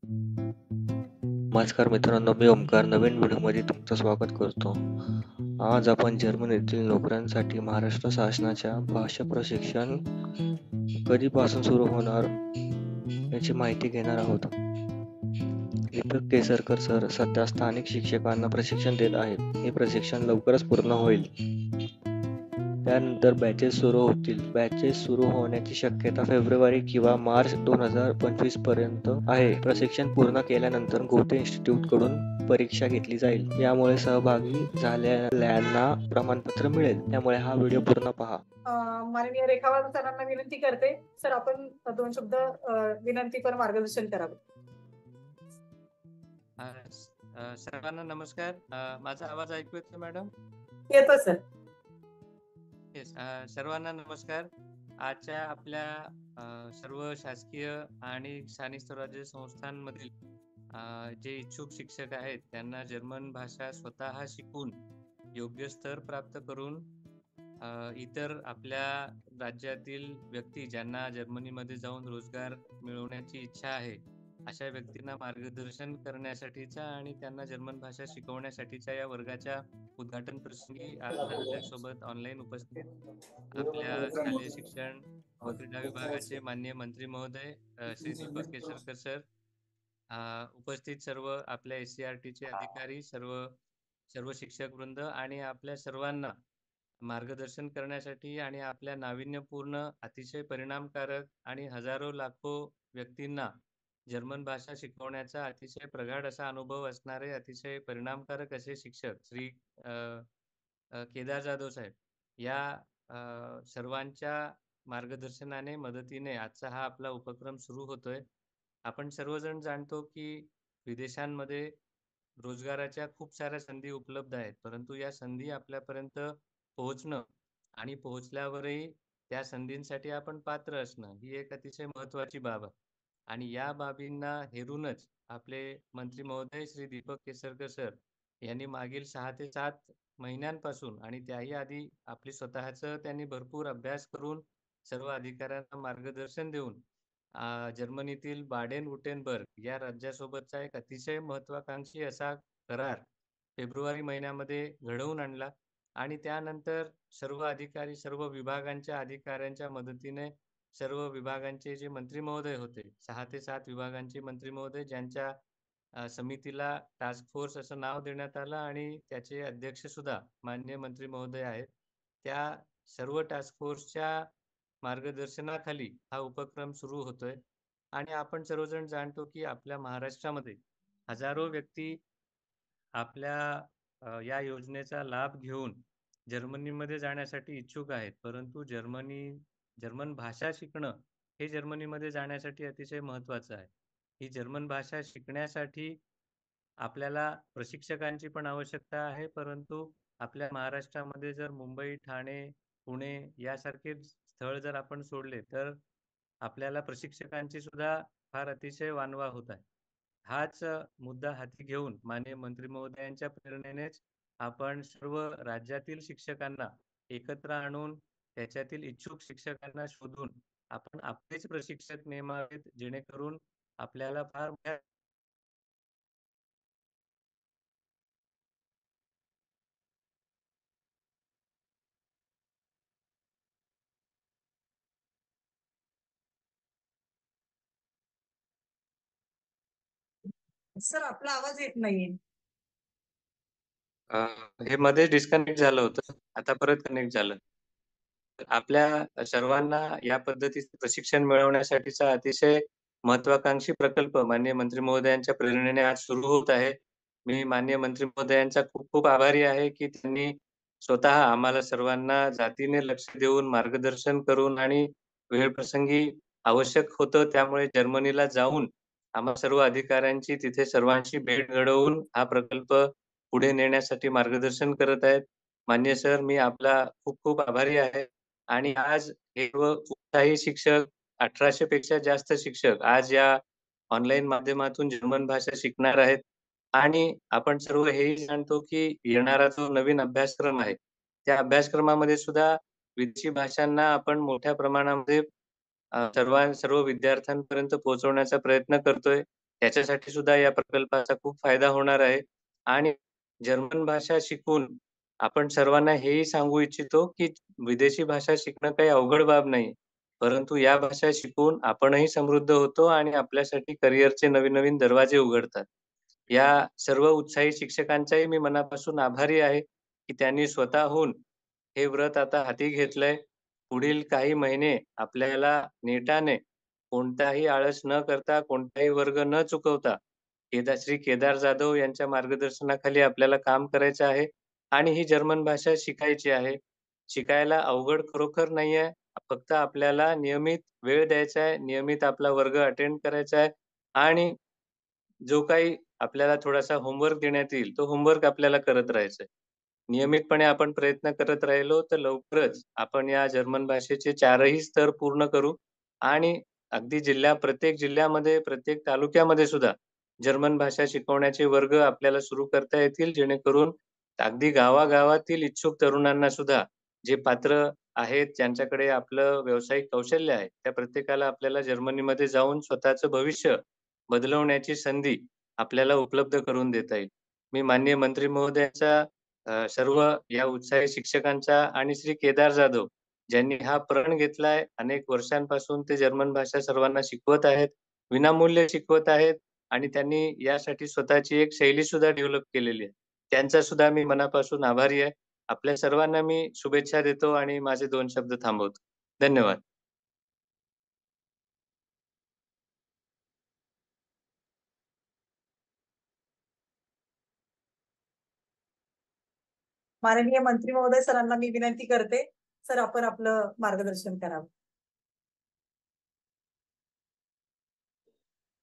नमस्कार मित्रांनो, मी ओमकार नवीन व्हिडिओमध्ये तुमचं स्वागत करतो. आज आपण जर्मनीतील नोकऱ्यांसाठी महाराष्ट्र शासनाच्या भाषा प्रशिक्षण कधीपासून सुरू होणार याची माहिती घेणार आहोत. दीपक केसरकर सर सध्या स्थानिक शिक्षकांना प्रशिक्षण देत आहेत. हे प्रशिक्षण लवकरच पूर्ण होईल. त्यानंतर बॅचेस सुरू होतील. बॅचेस सुरू होण्याची शक्यता फेब्रुवारी किंवा मार्च 2025 पर्यंत आहे. प्रशिक्षण पूर्ण केल्यानंतर गोटे इन्स्टिट्यूट कडून परीक्षा घेतली जाईल. यामुळे सहभागी झालेल्यांना प्रमाणपत्र मिळेल. त्यामुळे हा व्हिडिओ पूर्ण पहा. माननीय रेखावाद सरांना विनंती करते, सर आपण 2 शब्द विनंती पर मार्गदर्शन करावं. सर्वांना नमस्कार. माझा आवाज ऐकू येतो मॅडम? येतो सर. येस. सर्वांना नमस्कार. आजच्या आपल्या सर्व शासकीय आणि स्थानिक स्वराज्य संस्थांमधील जे इच्छुक शिक्षक आहेत त्यांना जर्मन भाषा स्वतः शिकून योग्य स्तर प्राप्त करून इतर आपल्या राज्यातील व्यक्ती ज्यांना जर्मनीमध्ये जाऊन रोजगार मिळवण्याची इच्छा आहे अशा व्यक्तींना मार्गदर्शन करण्यासाठीचा आणि त्यांना जर्मन भाषा शिकवण्यासाठीच्या या वर्गाच्या उद्घाटन प्रसंगी आपल्या सोबत ऑनलाईन उपस्थित आपल्या शालेय शिक्षण व क्रीडा विभागाचे माननीय मंत्री महोदय श्री दीपक केसरकर सर, उपस्थित सर्व आपल्या SCERT चे अधिकारी, सर्व शिक्षक वृंद आणि आपल्या सर्वांना मार्गदर्शन करण्यासाठी आणि आपल्या नाविन्यपूर्ण अतिशय परिणामकारक आणि हजारो लाखो व्यक्तींना जर्मन भाषा शिकवण्याचा अतिशय प्रगाढ असा अनुभव असणारे अतिशय परिणामकारक असे शिक्षक श्री केदार जाधव साहेब या सर्वांच्या मार्गदर्शनाने मदतीने आजचा हा आपला उपक्रम सुरू होतोय. आपण सर्वजण जाणतो की विदेशांमध्ये रोजगाराच्या खूप साऱ्या संधी उपलब्ध आहेत, परंतु या संधी आपल्यापर्यंत पोहोचणं आणि पोहोचल्यावरही त्या संधींसाठी आपण पात्र असणं ही एक अतिशय महत्त्वाची बाब आहे. आणि या बाबींना हेरूनच आपले मंत्री महोदय श्री दीपक केसरकर सर यांनी मागील 6 ते 7 महिन्यांपासून आणि त्याही आधी आपली स्वतःचं त्यांनी भरपूर अभ्यास करून सर्व अधिकाऱ्यांना मार्गदर्शन देऊन जर्मनीतील बाडेन-वुर्टेनबर्ग या राज्यासोबतचा एक अतिशय महत्वाकांक्षी असा करार फेब्रुवारी महिन्यामध्ये घडवून आणला. आणि त्यानंतर सर्व अधिकारी, सर्व विभागांच्या अधिकाऱ्यांच्या मदतीने सर्व विभागांचे जे मंत्री महोदय होते, 6 ते 7 विभागांचे मंत्री महोदय ज्यांच्या समितीला टास्क फोर्स असं नाव देण्यात आलं आणि त्याचे अध्यक्ष सुद्धा माननीय मंत्री महोदय आहेत. त्या सर्व टास्क फोर्सच्या मार्गदर्शनाखाली हा उपक्रम सुरू होतोय. आणि आपण सर्वजण जाणतो की आपल्या महाराष्ट्रामध्ये हजारो व्यक्ती आपल्या या योजनेचा लाभ घेऊन जर्मनीमध्ये जाण्यासाठी इच्छुक आहेत, परंतु जर्मन भाषा शिकणं हे जर्मनीमध्ये जाण्यासाठी अतिशय महत्त्वाचं आहे. ही जर्मन भाषा शिकण्यासाठी आपल्याला प्रशिक्षकांची पण आवश्यकता आहे, परंतु आपल्या महाराष्ट्रामध्ये जर मुंबई, ठाणे, पुणे यासारखे स्थळ जर आपण सोडले तर आपल्याला प्रशिक्षकांची सुद्धा फार अतिशय वानवा होत आहे. हाच मुद्दा हाती घेऊन माननीय मंत्री महोदयांच्या प्रेरणेनेच आपण सर्व राज्यातील शिक्षकांना एकत्र आणून त्याच्यातील इच्छुक शिक्षकांना शोधून आपण आपलेच प्रशिक्षक नेमावेत, जेणेकरून आपल्याला फार सर आपला आवाज येत नाहीये. हे मध्ये डिस्कनेक्ट झालं होतं, आता परत कनेक्ट झालं. आपल्या सर्वांना या पद्धतीचे प्रशिक्षण मिळवण्यासाठीचा अतिशय महत्वाकांक्षी प्रकल्प माननीय मंत्री महोदयांच्या प्रेरणेने आज सुरू होत आहे. मी माननीय मंत्री महोदयांचा खूप खूप आभारी आहे की त्यांनी स्वतः आम्हाला सर्वांना जातीने लक्ष देऊन मार्गदर्शन करून आणि वेळप्रसंगी आवश्यक होतं त्यामुळे जर्मनीला जाऊन आम्हा सर्व अधिकाऱ्यांची तिथे सर्वांशी भेट घडवून हा प्रकल्प पुढे नेण्यासाठी मार्गदर्शन करत आहेत. माननीय सर, मी आपला खूप खूप आभारी आहे. आणि आज हे उत्साही शिक्षक 1800 पेक्षा जास्त शिक्षक आज या ऑनलाईन माध्यमातून जर्मन भाषा शिकणार आहेत. आणि आपण सर्व हेही जाणतो की येणारा जो नवीन अभ्यासक्रम आहे, त्या अभ्यासक्रमामध्ये सुद्धा विदेशी भाषांना आपण मोठ्या प्रमाणामध्ये सर्व विद्यार्थ्यांपर्यंत पोहोचवण्याचा प्रयत्न करतोय. त्याच्यासाठी सुद्धा या प्रकल्पाचा खूप फायदा होणार आहे. आणि जर्मन भाषा शिकून आपण सर्वांना हेही सांगू इच्छितो, की विदेशी भाषा शिकणं काही अवघड बाब नाही. परंतु या भाषा शिकून आपणही समृद्ध होतो आणि आपल्यासाठी करिअरचे नवीन-नवीन दरवाजे उघडतात. या सर्व उत्साही शिक्षकांचाही मी मनापासून आभारी आहे, की त्यांनी स्वतःहून हे व्रत आता हाती घेतलंय. पुढील काही महिने आपल्याला नेटाने कोणताही आळस न करता, कोणताही वर्ग न चुकवता श्री केदार जाधव यांच्या मार्गदर्शनाखाली आपल्याला काम करायचं आहे आणि ही जर्मन भाषा शिकायची आहे. शिकायला अवघड खरोखर नाहीये. फक्त आपल्याला नियमित वेळ द्यायचा आहे, नियमित आपला वर्ग अटेंड करायचा आहे आणि जो काही आपल्याला थोडासा होमवर्क देण्यात येईल, तो होमवर्क आपल्याला करत राहायचा आहे. नियमितपणे आपण प्रयत्न करत राहिलो, तर लवकरच आपण या जर्मन भाषेचे 4ही स्तर पूर्ण करू आणि अगदी प्रत्येक जिल्ह्यामध्ये, प्रत्येक तालुक्यामध्ये सुद्धा जर्मन भाषा शिकवण्याचे वर्ग आपल्याला सुरू करता येतील, जेणेकरून अगदी गावागावातील इच्छुक तरुणांना सुद्धा, जे पात्र आहेत, ज्यांच्याकडे आपलं व्यावसायिक कौशल्य आहे, त्या प्रत्येकाला आपल्याला जर्मनीमध्ये जाऊन स्वतःचं भविष्य बदलवण्याची संधी आपल्याला उपलब्ध करून देता येईल. मी माननीय मंत्री महोदयांचा सर्व या उत्साही शिक्षकांचा आणि श्री केदार जाधव ज्यांनी हा प्रण घेतलाय, अनेक वर्षांपासून ते जर्मन भाषा सर्वांना शिकवत आहेत, विनामूल्य शिकवत आहेत आणि त्यांनी यासाठी स्वतःची एक शैली सुद्धा डेव्हलप केलेली आहे. त्यांचा सुद्धा मी मनापासून आभारी आहे. आपल्या सर्वांना मी शुभेच्छा देतो आणि माझे 2 शब्द थांबवतो. धन्यवाद. माननीय मंत्री महोदय सरांना मी विनंती करते, सर आपण आपलं मार्गदर्शन करावं.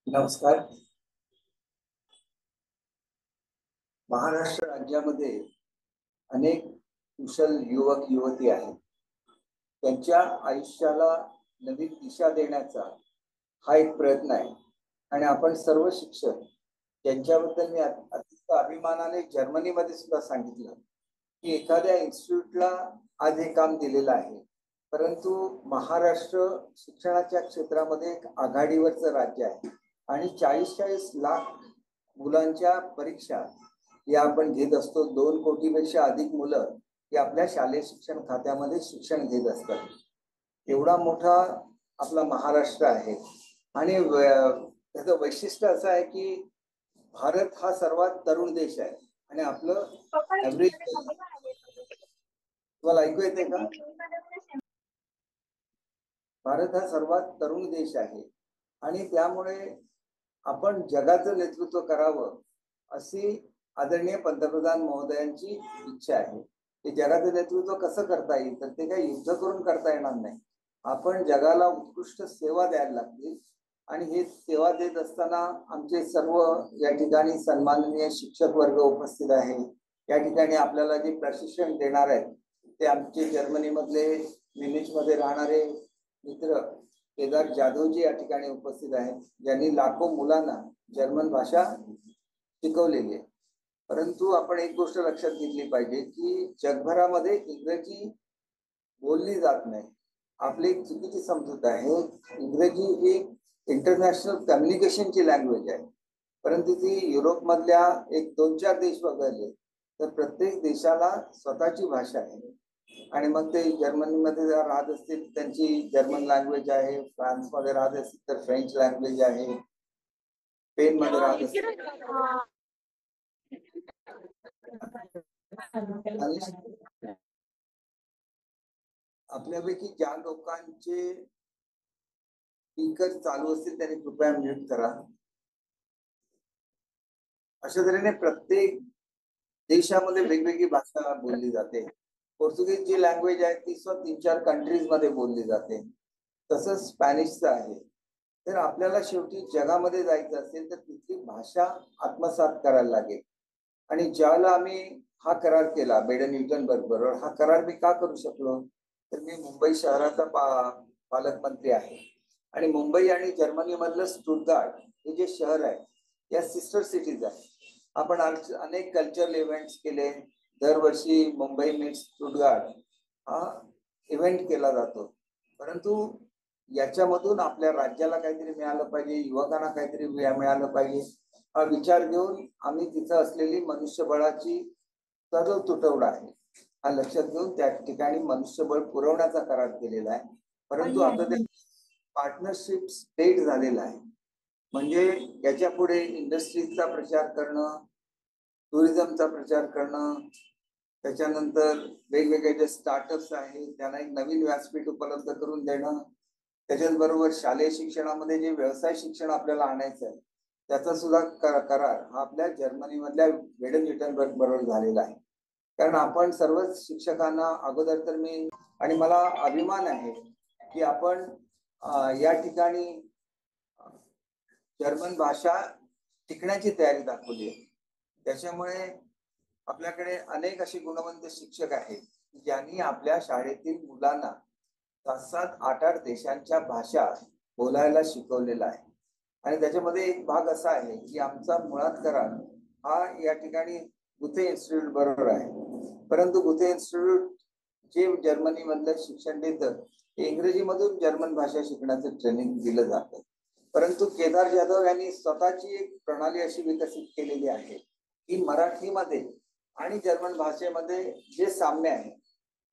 नमस्कार. महाराष्ट्र राज्यामध्ये अनेक कुशल युवक युवती आहेत. त्यांच्या आयुष्याला नवीन दिशा देण्याचा हा एक प्रयत्न आहे आणि आपण सर्व शिक्षक त्यांच्याबद्दल मी अतिशय अभिमानाने जर्मनीमध्ये सुद्धा सांगितलं की एखाद्या इन्स्टिट्यूटला आज हे काम दिलेलं आहे, परंतु महाराष्ट्र शिक्षणाच्या क्षेत्रामध्ये एक आघाडीवरचं राज्य आहे आणि 40-40 लाख मुलांच्या परीक्षा या आपण घेत असतो. 2 कोटीपेक्षा अधिक मुलं ही आपल्या शालेय शिक्षण खात्यामध्ये शिक्षण घेत असतात. एवढा मोठा आपला महाराष्ट्र आहे आणि त्याचं वैशिष्ट्य असं आहे की भारत हा सर्वात तरुण देश आहे आणि आपलं ऍव्हरेज, तुम्हाला ऐकू येते का? भारत हा सर्वात तरुण देश आहे आणि त्यामुळे आपण जगाचं नेतृत्व करावं अशी आदरणीय पंतप्रधान महोदयांची इच्छा आहे. ते जगाचं नेतृत्व कसं करता येईल, तर ते काही युद्ध करून करता येणार नाही. आपण जगाला उत्कृष्ट सेवा द्यायला लागतील आणि हे सेवा देत असताना आमचे सर्व या ठिकाणी सन्माननीय शिक्षक वर्ग उपस्थित आहे. या ठिकाणी आपल्याला जे प्रशिक्षण देणार आहेत ते आमचे जर्मनीमधले म्युनिचमध्ये राहणारे मित्र केदार जाधवजी या ठिकाणी उपस्थित आहेत, ज्यांनी लाखो मुलांना जर्मन भाषा शिकवलेली आहे. परंतु आपण एक गोष्ट लक्षात घेतली पाहिजे की जगभरामध्ये इंग्रजी बोलली जात नाही. आपली एक चुकीची समजूत आहे. इंग्रजी ही इंटरनॅशनल कम्युनिकेशनची लँग्वेज आहे, परंतु ती युरोपमधल्या एक 2-4 देश वगळले तर प्रत्येक देशाला स्वतःची भाषा आहे. आणि मग ते जर्मनीमध्ये जर राहत असतील त्यांची जर्मन लँग्वेज आहे, फ्रान्समध्ये राहत असतील तर फ्रेंच लँग्वेज आहे, स्पेनमध्ये राहत असतील. आपल्यापैकी ज्या लोकांचे स्पीकर चालू असतील त्यांनी कृपया म्यूट करा. अशा तऱ्हेने प्रत्येक देशामध्ये वेगवेगळी भाषा बोलली जाते. पोर्तुगीज जी लँग्वेज आहे ती 3-4 कंट्रीज मध्ये बोलली जाते. तसंच स्पॅनिशचं आहे. तर आपल्याला शेवटी जगामध्ये जायचं असेल तर तिथली भाषा आत्मसात करायला लागेल. आणि ज्यावेळेला आम्ही हा करार केला बेडन-व्हिटनबर्ग बरोबर, हा करार मी का करू शकलो, तर मी मुंबई शहराचा पालकमंत्री आहे आणि मुंबई आणि जर्मनी मधलं स्टुटगार्ट हे जे शहर आहे या सिस्टर सिटीज आहे. आपण अनेक कल्चरल इव्हेंट्स केले. दरवर्षी मुंबई मीट्स स्टुटगार्ट हा इव्हेंट केला जातो. परंतु याच्यामधून आपल्या राज्याला काहीतरी मिळालं पाहिजे, युवकांना काहीतरी मिळालं पाहिजे, हा विचार घेऊन आम्ही तिथं असलेली मनुष्यबळाची जो तुटवडा आहे हा लक्षात घेऊन त्या ठिकाणी मनुष्यबळ पुरवण्याचा करार केलेला आहे. परंतु आता ते पार्टनरशिप स्टेट झालेला आहे. म्हणजे याच्या पुढे इंडस्ट्रीजचा प्रचार करणं, टुरिझमचा प्रचार करणं, त्याच्यानंतर वेगवेगळे जे स्टार्टअप्स आहेत त्यांना एक नवीन व्यासपीठ उपलब्ध करून देणं, त्याच्याच बरोबर शालेय शिक्षणामध्ये जे व्यवसाय शिक्षण आपल्याला आणायचं आहे त्याचा सुद्धा करार हा आपल्या जर्मनीमधल्या वेडन विटनबर्ग बरोबर झालेला आहे. कारण आपण सर्वच शिक्षकांना अगोदर तर मी आणि मला अभिमान आहे की आपण या ठिकाणी जर्मन भाषा शिकण्याची तयारी दाखवली आहे. त्याच्यामुळे आपल्याकडे अनेक असे गुणवंत शिक्षक आहेत ज्यांनी आपल्या शाळेतील मुलांना 7-7, 8-8 देशांच्या भाषा बोलायला शिकवलेला आहे. आणि त्याच्यामध्ये एक भाग असा आहे की आमचा मुळात करार हा या ठिकाणी गुथे इन्स्टिट्यूट बरोबर आहे. परंतु गुथे इन्स्टिट्यूट जे जर्मनी मधलं शिक्षण देतं ते इंग्रजीमधून जर्मन भाषा शिकण्याचं ट्रेनिंग दिलं जातं. परंतु केदार जाधव यांनी स्वतःची एक प्रणाली अशी विकसित केलेली आहे की मराठीमध्ये आणि जर्मन भाषेमध्ये जे साम्य आहे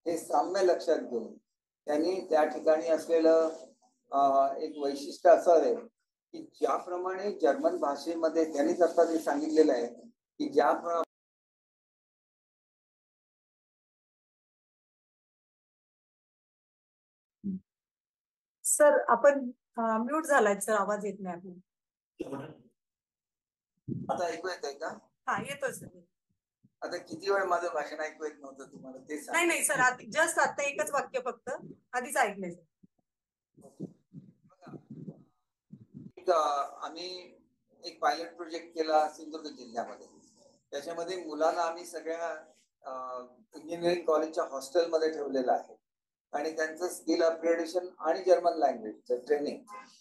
हे साम्य लक्षात घेऊन त्यांनी त्या ठिकाणी असलेलं एक वैशिष्ट्य असं आहे की ज्याप्रमाणे जर्मन भाषेमध्ये त्यांनीच आता ते सांगितलेलं आहे की ज्या सर आपण म्यूट झालाय सर, आवाज येत नाही आपल्याला. आता ऐकू येत आहे का? हा येतोय सर. आता किती वेळ माझं भाषण ऐकू येत नव्हतं तुम्हाला ते सांग. नाही सर, जस्ट आता एकच वाक्य फक्त आधीच ऐकलंय सर. आम्ही एक पायलट प्रोजेक्ट केला सिंधुदुर्ग जिल्ह्यामध्ये. त्याच्यामध्ये मुलांना आम्ही सगळ्या इंजिनिअरिंग कॉलेजच्या हॉस्टेलमध्ये ठेवलेलं आहे आणि त्यांचं स्किल अपग्रेडेशन आणि जर्मन लँग्वेजचं ट्रेनिंग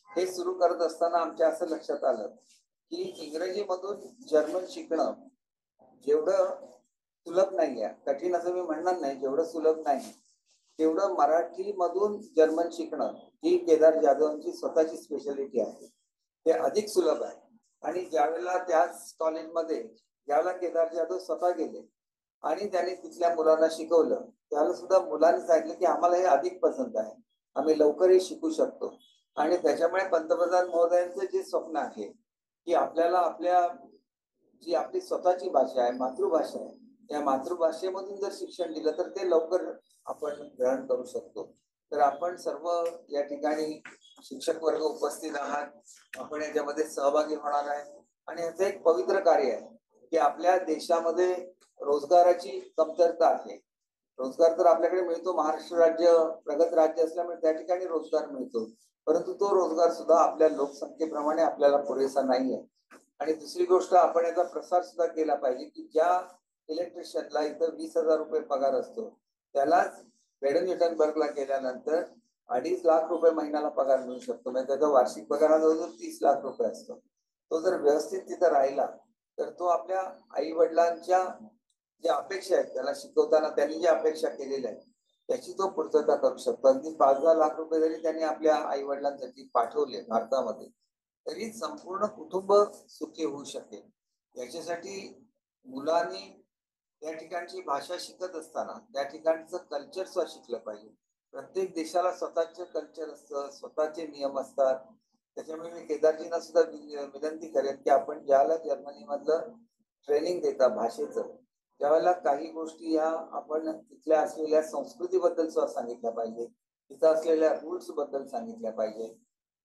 हे सुरू करत असताना आमच्या असं लक्षात आलं की इंग्रजीमधून जर्मन शिकणं जेवढं सुलभ नाही आहे, कठीण असं मी म्हणणार नाही, जेवढं सुलभ नाही तेवढं मराठीमधून जर्मन शिकणं ही केदार जाधवांची स्वतःची स्पेशालिटी आहे. ते अधिक सुलभ आहे. आणि ज्यावेळेला त्याच कॉलेजमध्ये ज्यावेळेला केदार जाधव स्वतः गेले आणि त्यांनी तिथल्या मुलांना शिकवलं त्याला सुद्धा मुलांनी सांगितलं की आम्हाला हे अधिक पसंत आहे, आम्ही लवकरही शिकू शकतो. आणि त्याच्यामुळे पंतप्रधान महोदयांचं जे स्वप्न आहे की आपल्याला आपल्या जी आपली स्वतःची भाषा आहे, मातृभाषा आहे, या मातृभाषेमधून जर शिक्षण दिलं तर ते लवकर आपण ग्रहण करू शकतो. तर आपण सर्व या ठिकाणी शिक्षक वर्ग उपस्थित आहात, आपण याच्यामध्ये सहभागी होणार आहे आणि याचं एक पवित्र कार्य आहे की आपल्या देशामध्ये रोजगाराची कमतरता आहे. रोजगार तर आपल्याकडे मिळतो, महाराष्ट्र राज्य प्रगत राज्य असल्यामुळे त्या ठिकाणी रोजगार मिळतो, परंतु तो रोजगार सुद्धा आपल्या लोकसंख्येप्रमाणे आपल्याला पुरेसा नाहीये. आणि दुसरी गोष्ट आपण याचा प्रसार सुद्धा केला पाहिजे की ज्या इलेक्ट्रिशियनला इथं 20,000 रुपये पगार असतो त्यालाच बेडन विटनबर्गला गेल्यानंतर 2.5 लाख रुपये महिन्याला पगार मिळू शकतो. म्हणजे त्याचा वार्षिक पगार जवळजवळ 30 लाख रुपये असतो. तो जर व्यवस्थित तिथं राहिला तर तो आपल्या आई वडिलांच्या ज्या अपेक्षा आहेत त्याला शिकवताना त्यांनी ज्या अपेक्षा केलेल्या आहेत त्याची तो पूर्तता करू शकतो. अगदी 5-10 लाख रुपये जरी त्यांनी आपल्या आई वडिलांसाठी पाठवले भारतामध्ये तरी संपूर्ण कुटुंब सुखी होऊ शकेल. याच्यासाठी मुलांनी त्या ठिकाणची भाषा शिकत असताना त्या ठिकाणचं कल्चर सुद्धा शिकलं पाहिजे. प्रत्येक देशाला स्वतःचे कल्चर असतं, स्वतःचे नियम असतात. त्याच्यामुळे मी केदारजींना सुद्धा विनंती करेन की आपण ज्याला जर्मनीमधलं ट्रेनिंग देता भाषेचं त्यावेळेला काही गोष्टी या आपण तिथल्या असलेल्या संस्कृतीबद्दल सुद्धा सांगितल्या पाहिजे, तिथं असलेल्या रूल्स बद्दल सांगितल्या पाहिजे.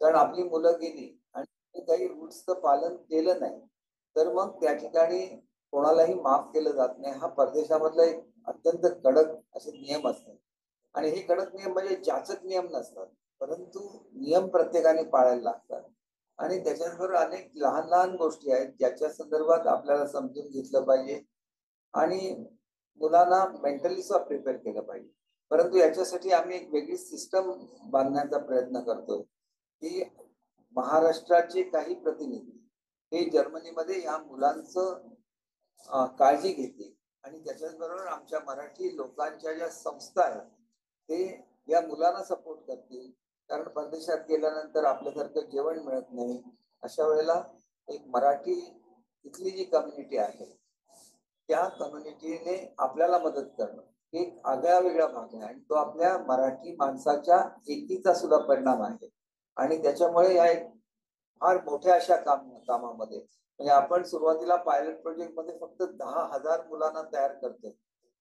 कारण आपली मुलं गेली आणि काही रूल्सचं पालन केलं नाही तर मग त्या ठिकाणी कोणालाही माफ केलं जात नाही. हा परदेशामधला एक अत्यंत कडक असे नियम असतात आणि हे कडक नियम म्हणजे जाचक नियम नसतात, परंतु नियम प्रत्येकाने पाळायला लागतात. आणि त्याच्याबरोबर अनेक लहान लहान गोष्टी आहेत ज्याच्या संदर्भात आपल्याला समजून घेतलं पाहिजे आणि मुलांना मेंटली सुद्धा प्रिपेअर केलं पाहिजे. परंतु याच्यासाठी आम्ही एक वेगळी सिस्टम बांधण्याचा प्रयत्न करतोय की महाराष्ट्राचे काही प्रतिनिधी हे जर्मनीमध्ये या मुलांचं काळजी घेतील आणि त्याच्याचबरोबर आमच्या मराठी लोकांच्या ज्या संस्था आहेत ते या मुलांना सपोर्ट करतील कारण परदेशात गेल्यानंतर आपल्यासारखं जेवण मिळत नाही. अशा वेळेला एक मराठी इथली जी कम्युनिटी आहे त्या कम्युनिटीने आपल्याला मदत करणं एक आगळा वेगळा भाग आहे आणि तो आपल्या मराठी माणसाच्या एकीचा सुद्धा परिणाम आहे. आणि त्याच्यामुळे या एक फार मोठ्या अशा कामामध्ये म्हणजे आपण सुरुवातीला पायलट प्रोजेक्ट मध्ये फक्त 10,000 मुलांना तयार करतो,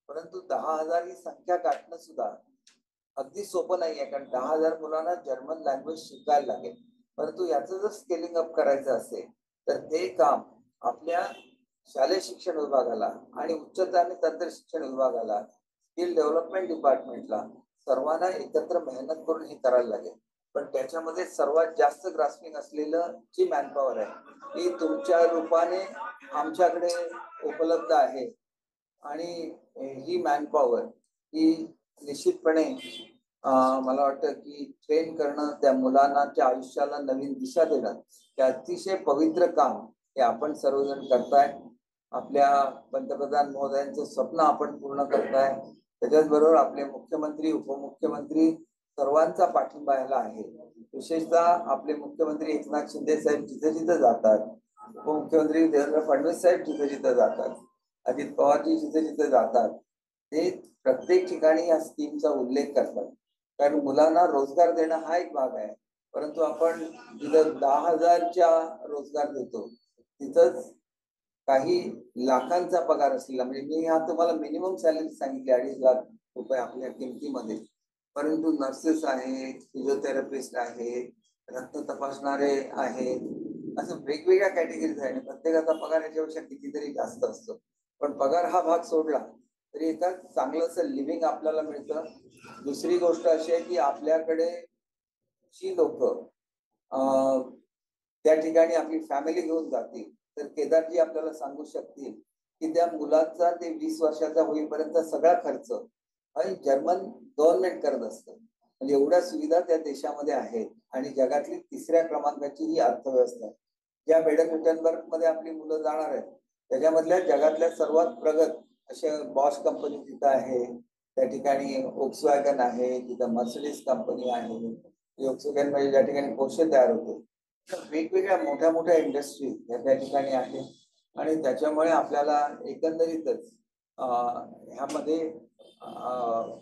परंतु 10,000 ही संख्या गाठणं सुद्धा अगदी सोपं नाहीये. कारण 10,000 मुलांना जर्मन लँग्वेज शिकायला लागेल. परंतु याचं जर स्केलिंग अप करायचं असेल तर ते काम आपल्या शालेय शिक्षण विभागाला आणि उच्चतर आणि तंत्र शिक्षण विभागाला, स्किल डेव्हलपमेंट डिपार्टमेंटला सर्वांना एकत्र मेहनत करून हे करायला लागेल. पण त्याच्यामध्ये सर्वात जास्त ग्रास्पिंग असलेलं जी मॅनपॉवर आहे ती तुमच्या रूपाने आमच्याकडे उपलब्ध आहे. आणि ही मॅनपॉवर ही निश्चितपणे मला वाटतं की ट्रेन करणं, त्या मुलांच्या आयुष्याला नवीन दिशा देणं हे अतिशय पवित्र काम हे आपण सर्वजण करताय. आपल्या पंतप्रधान महोदयांचं स्वप्न आपण पूर्ण करताय. त्याच्याचबरोबर आपले मुख्यमंत्री, उपमुख्यमंत्री सर्वांचा पाठिंबा याला आहे. विशेषतः आपले मुख्यमंत्री एकनाथ शिंदे साहेब जिथे जिथे जातात, उपमुख्यमंत्री देवेंद्र फडणवीस साहेब जिथे जिथे जातात, अजित पवारजी जिथे जिथे जातात, ते प्रत्येक ठिकाणी या स्कीमचा उल्लेख करतात. कारण मुलांना रोजगार देणं हा एक भाग आहे, परंतु आपण जिथं 10,000च्या रोजगार देतो तिथंच काही लाखांचा पगार असलेला, म्हणजे मी हा तुम्हाला मिनिमम सॅलरी सांगितली 2.5 लाख रुपये आपल्या किमतीमध्ये, परंतु नर्सेस आहेत, फिजिओथेरपिस्ट आहेत, रक्त तपासणारे आहेत, असं वेगवेगळ्या कॅटेगरीज आहे. प्रत्येकाचा पगार याच्यापेक्षा कितीतरी जास्त असतो. पण पगार हा भाग सोडला तरी एका चांगलं असं लिव्हिंग आपल्याला मिळतं. दुसरी गोष्ट अशी आहे की आपल्याकडे जी लोक त्या ठिकाणी आपली फॅमिली घेऊन जातील तर केदारजी आपल्याला सांगू शकतील की त्या मुलाचा ते 20 वर्षाचा होईपर्यंत सगळा खर्च आणि जर्मन गव्हर्नमेंट करत असतं. म्हणजे एवढ्या सुविधा त्या देशामध्ये आहेत आणि जगातली 3ऱ्या क्रमांकाची ही अर्थव्यवस्था आहे. ज्या बेडन मध्ये आपली मुलं जाणार आहेत त्याच्यामधल्या जगातल्या सर्वात प्रगत अशा बॉश कंपनी तिथं आहे. त्या ठिकाणी ओक्सवॅगन आहे, तिथं मर्सिडीज कंपनी आहे. ओक्सवॅगन मध्ये ज्या ठिकाणी पोर्शे तयार होते, वेगवेगळ्या मोठ्या मोठ्या इंडस्ट्री त्या ठिकाणी आहे. आणि त्याच्यामुळे आपल्याला एकंदरीतच ह्यामध्ये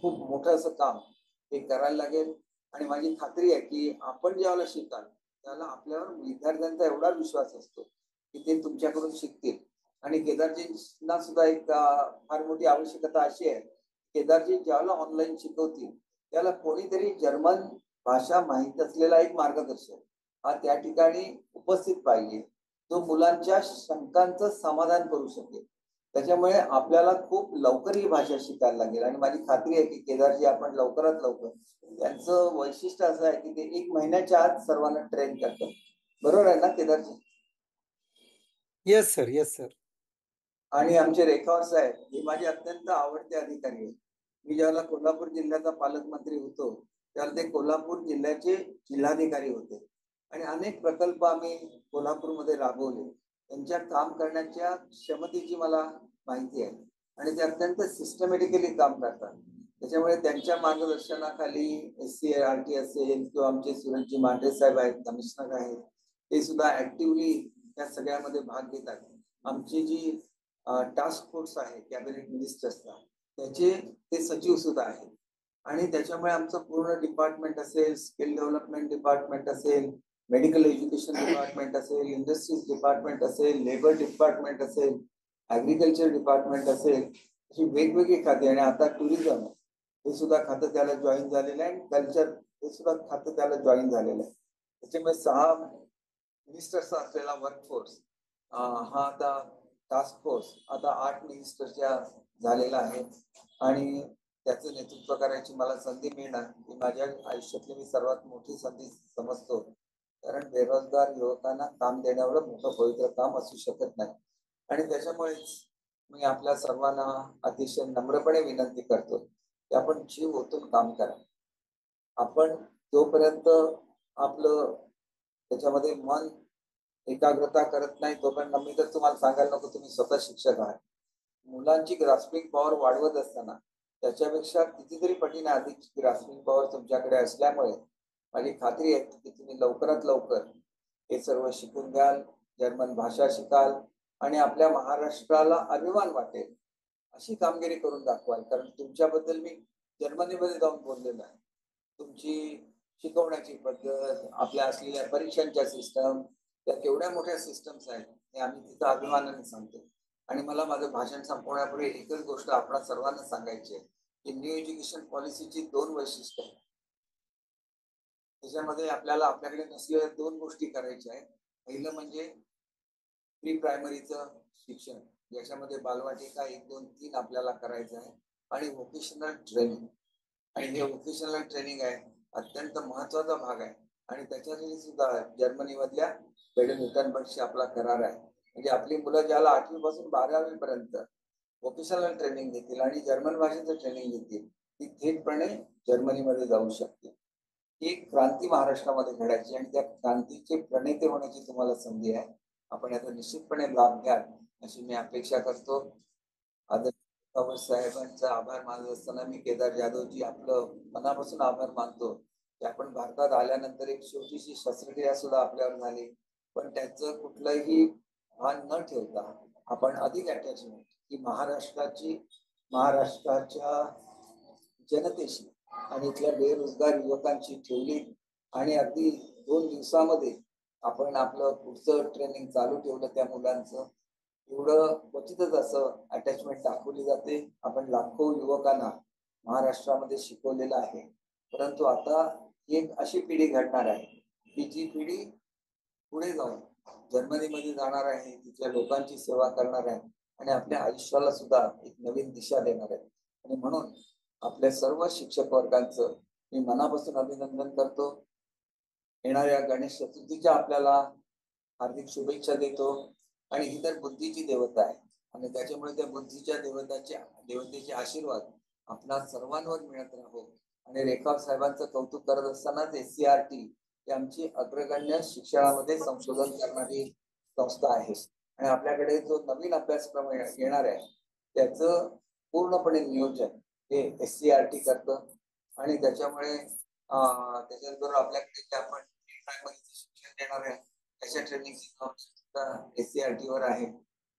खूप मोठं असं काम हे करायला लागेल. आणि माझी खात्री आहे की आपण ज्यावेळेला शिकाल त्याला आपल्यावर विद्यार्थ्यांचा एवढा विश्वास असतो की ते तुमच्याकडून शिकतील. आणि केदारजींना सुद्धा एक फार मोठी आवश्यकता अशी आहे, केदारजी ज्यावेळेला ऑनलाईन शिकवतील त्याला कोणीतरी जर्मन भाषा माहीत असलेला एक मार्गदर्शक हा त्या ठिकाणी उपस्थित पाहिजे, जो मुलांच्या शंकांचं समाधान करू शकेल. त्याच्यामुळे आपल्याला खूप लवकर ही भाषा शिकायला लागेल. आणि माझी खात्री आहे की केदारजी आपण लवकरात लवकर, त्यांचं वैशिष्ट्य असं आहे की ते 1 महिन्याच्या आत सर्वांना ट्रेन करतात. बरोबर आहे ना Kedarji? Yes sir, yes sir. आणि आमचे रेखावर साहेब हे माझे अत्यंत आवडते अधिकारी आहेत. मी ज्यावेळेला कोल्हापूर जिल्ह्याचा पालकमंत्री होतो त्यावेळेला ते कोल्हापूर जिल्ह्याचे जिल्हाधिकारी होते आणि अनेक प्रकल्प आम्ही कोल्हापूरमध्ये राबवले. त्यांच्या काम करण्याच्या क्षमतेची मला माहिती आहे आणि ते अत्यंत सिस्टमॅटिकली काम करतात. त्याच्यामुळे त्यांच्या मार्गदर्शनाखाली SCRT असेल किंवा आमचे सुरजजी मांढरे साहेब आहेत, कमिशनर आहेत, ते सुद्धा ऍक्टिव्हली या सगळ्यामध्ये भाग घेतात. आमची जी टास्क फोर्स आहे कॅबिनेट मिनिस्टर्सचा, त्याचे ते सचिव सुद्धा आहेत. आणि त्याच्यामुळे आमचं पूर्ण डिपार्टमेंट असेल, स्किल डेव्हलपमेंट डिपार्टमेंट असेल, मेडिकल एज्युकेशन डिपार्टमेंट असेल, इंडस्ट्रीज डिपार्टमेंट असेल, लेबर डिपार्टमेंट असेल, ऍग्रिकल्चर डिपार्टमेंट असेल, अशी वेगवेगळी खाती. आणि आता टुरिझम हे सुद्धा खातं त्याला जॉईन झालेलं आहे आणि कल्चर हे सुद्धा खातं त्याला जॉईन झालेलं आहे. त्याच्यामुळे 6 मिनिस्टर्सचा असलेला वर्कफोर्स हा आता टास्क फोर्स आता 8 मिनिस्टरच्या झालेला आहे. आणि त्याचं नेतृत्व करायची मला संधी मिळणार ही माझ्या आयुष्यातली मी सर्वात मोठी संधी समजतो. कारण बेरोजगार युवकांना काम देण्यावर मोठं पवित्र काम असू शकत नाही. आणि त्याच्यामुळेच मी आपल्या सर्वांना अतिशय नम्रपणे विनंती करतो की आपण जीव ओतून काम करा. आपण जोपर्यंत आपलं त्याच्यामध्ये मन एकाग्रता करत नाही तोपर्यंत, मी तर तुम्हाला सांगायला नको, तुम्ही स्वतः शिक्षक आहात, मुलांची ग्रास्पिंग पॉवर वाढवत असताना त्याच्यापेक्षा कितीतरी पटीने अधिक ग्रास्पिंग पॉवर तुमच्याकडे असल्यामुळे माझी खात्री आहे की तुम्ही लवकरात लवकर हे सर्व शिकून घ्याल, जर्मन भाषा शिकाल आणि आपल्या महाराष्ट्राला अभिमान वाटेल अशी कामगिरी करून दाखवाल. कारण तुमच्याबद्दल मी जर्मनीमध्ये जाऊन बोललेलो आहे. तुमची शिकवण्याची पद्धत, आपल्या असलेल्या परीक्षांच्या सिस्टम, त्या केवढ्या मोठ्या सिस्टम्स आहेत हे आम्ही तिथं अभिमानाने सांगतो. आणि मला माझं भाषण संपवण्यापूर्वी एकच गोष्ट आपण सर्वांना सांगायची आहे की न्यू एज्युकेशन पॉलिसीची 2 वैशिष्ट्य आहेत. त्याच्यामध्ये आपल्याकडे नसलेल्या 2 गोष्टी करायच्या आहेत. पहिलं म्हणजे प्री प्रायमरीचं शिक्षण, ज्याच्यामध्ये बालवाटिका 1, 2, 3 आपल्याला करायचं आहे आणि व्होकेशनल ट्रेनिंग. आणि हे व्होकेशनल ट्रेनिंग आहे अत्यंत महत्वाचा भाग आहे आणि त्याच्यासाठी सुद्धा जर्मनीमधल्या बेडन-व्युटनबर्गशी आपला करार आहे. म्हणजे आपली मुलं ज्याला 8वी पासून 12वी पर्यंत व्होकेशनल ट्रेनिंग घेतील आणि जर्मन भाषेचं ट्रेनिंग घेतील ती थेटपणे जर्मनीमध्ये जाऊ शकतील. ही क्रांती महाराष्ट्रामध्ये घडायची आणि त्या क्रांतीचे प्रणेते होण्याची तुम्हाला संधी आहे. आपण याचा निश्चितपणे लाभ घ्याल अशी मी अपेक्षा करतो. आदरणीय साहेबांचा आभार मानत असताना मी केदार जाधवजी आपलं मनापासून आभार मानतो की आपण भारतात आल्यानंतर एक छोटीशी शस्त्रक्रिया सुद्धा आपल्यावर झाली, पण त्याचं कुठलंही भान न ठेवता आपण अधिक अटॅचमेंट ही महाराष्ट्राच्या जनतेशी आणि इथल्या बेरोजगार युवकांची ठेवली आणि अगदी 2 दिवसामध्ये आपण आपलं पुढचं ट्रेनिंग चालू ठेवलं. त्या मुलांचं एवढं क्वचितच असं अटॅचमेंट दाखवली जाते. आपण लाखो युवकांना महाराष्ट्रामध्ये शिकवलेलं आहे, परंतु आता एक अशी पिढी घडणार आहे की जी पिढी पुढे जाऊन जर्मनीमध्ये जाणार आहे, तिथल्या लोकांची सेवा करणार आहे आणि आपल्या आयुष्याला सुद्धा एक नवीन दिशा देणार आहे. आणि म्हणून आपल्या सर्व शिक्षक वर्गांचं मी मनापासून अभिनंदन करतो. येणाऱ्या गणेश चतुर्थीच्या आपल्याला हार्दिक शुभेच्छा देतो. आणि ही तर बुद्धीची देवता आहे आणि त्याच्यामुळे त्या बुद्धीच्या देवतेचे आशीर्वाद आपल्या सर्वांवर मिळत राहो. आणि रेखा साहेबांचं कौतुक करत असतानाच SCRT ही आमची अग्रगण्य शिक्षणामध्ये संशोधन करणारी संस्था आहे आणि आपल्याकडे जो नवीन अभ्यासक्रम येणार आहे त्याचं पूर्णपणे नियोजन हे SCRT करतं. आणि त्याच्यामुळे त्याच्याबरोबर आपल्याकडे जे आपण प्रायमरीचं शिक्षण देणार आहे त्याच्या ट्रेनिंगची SCRT वर आहे.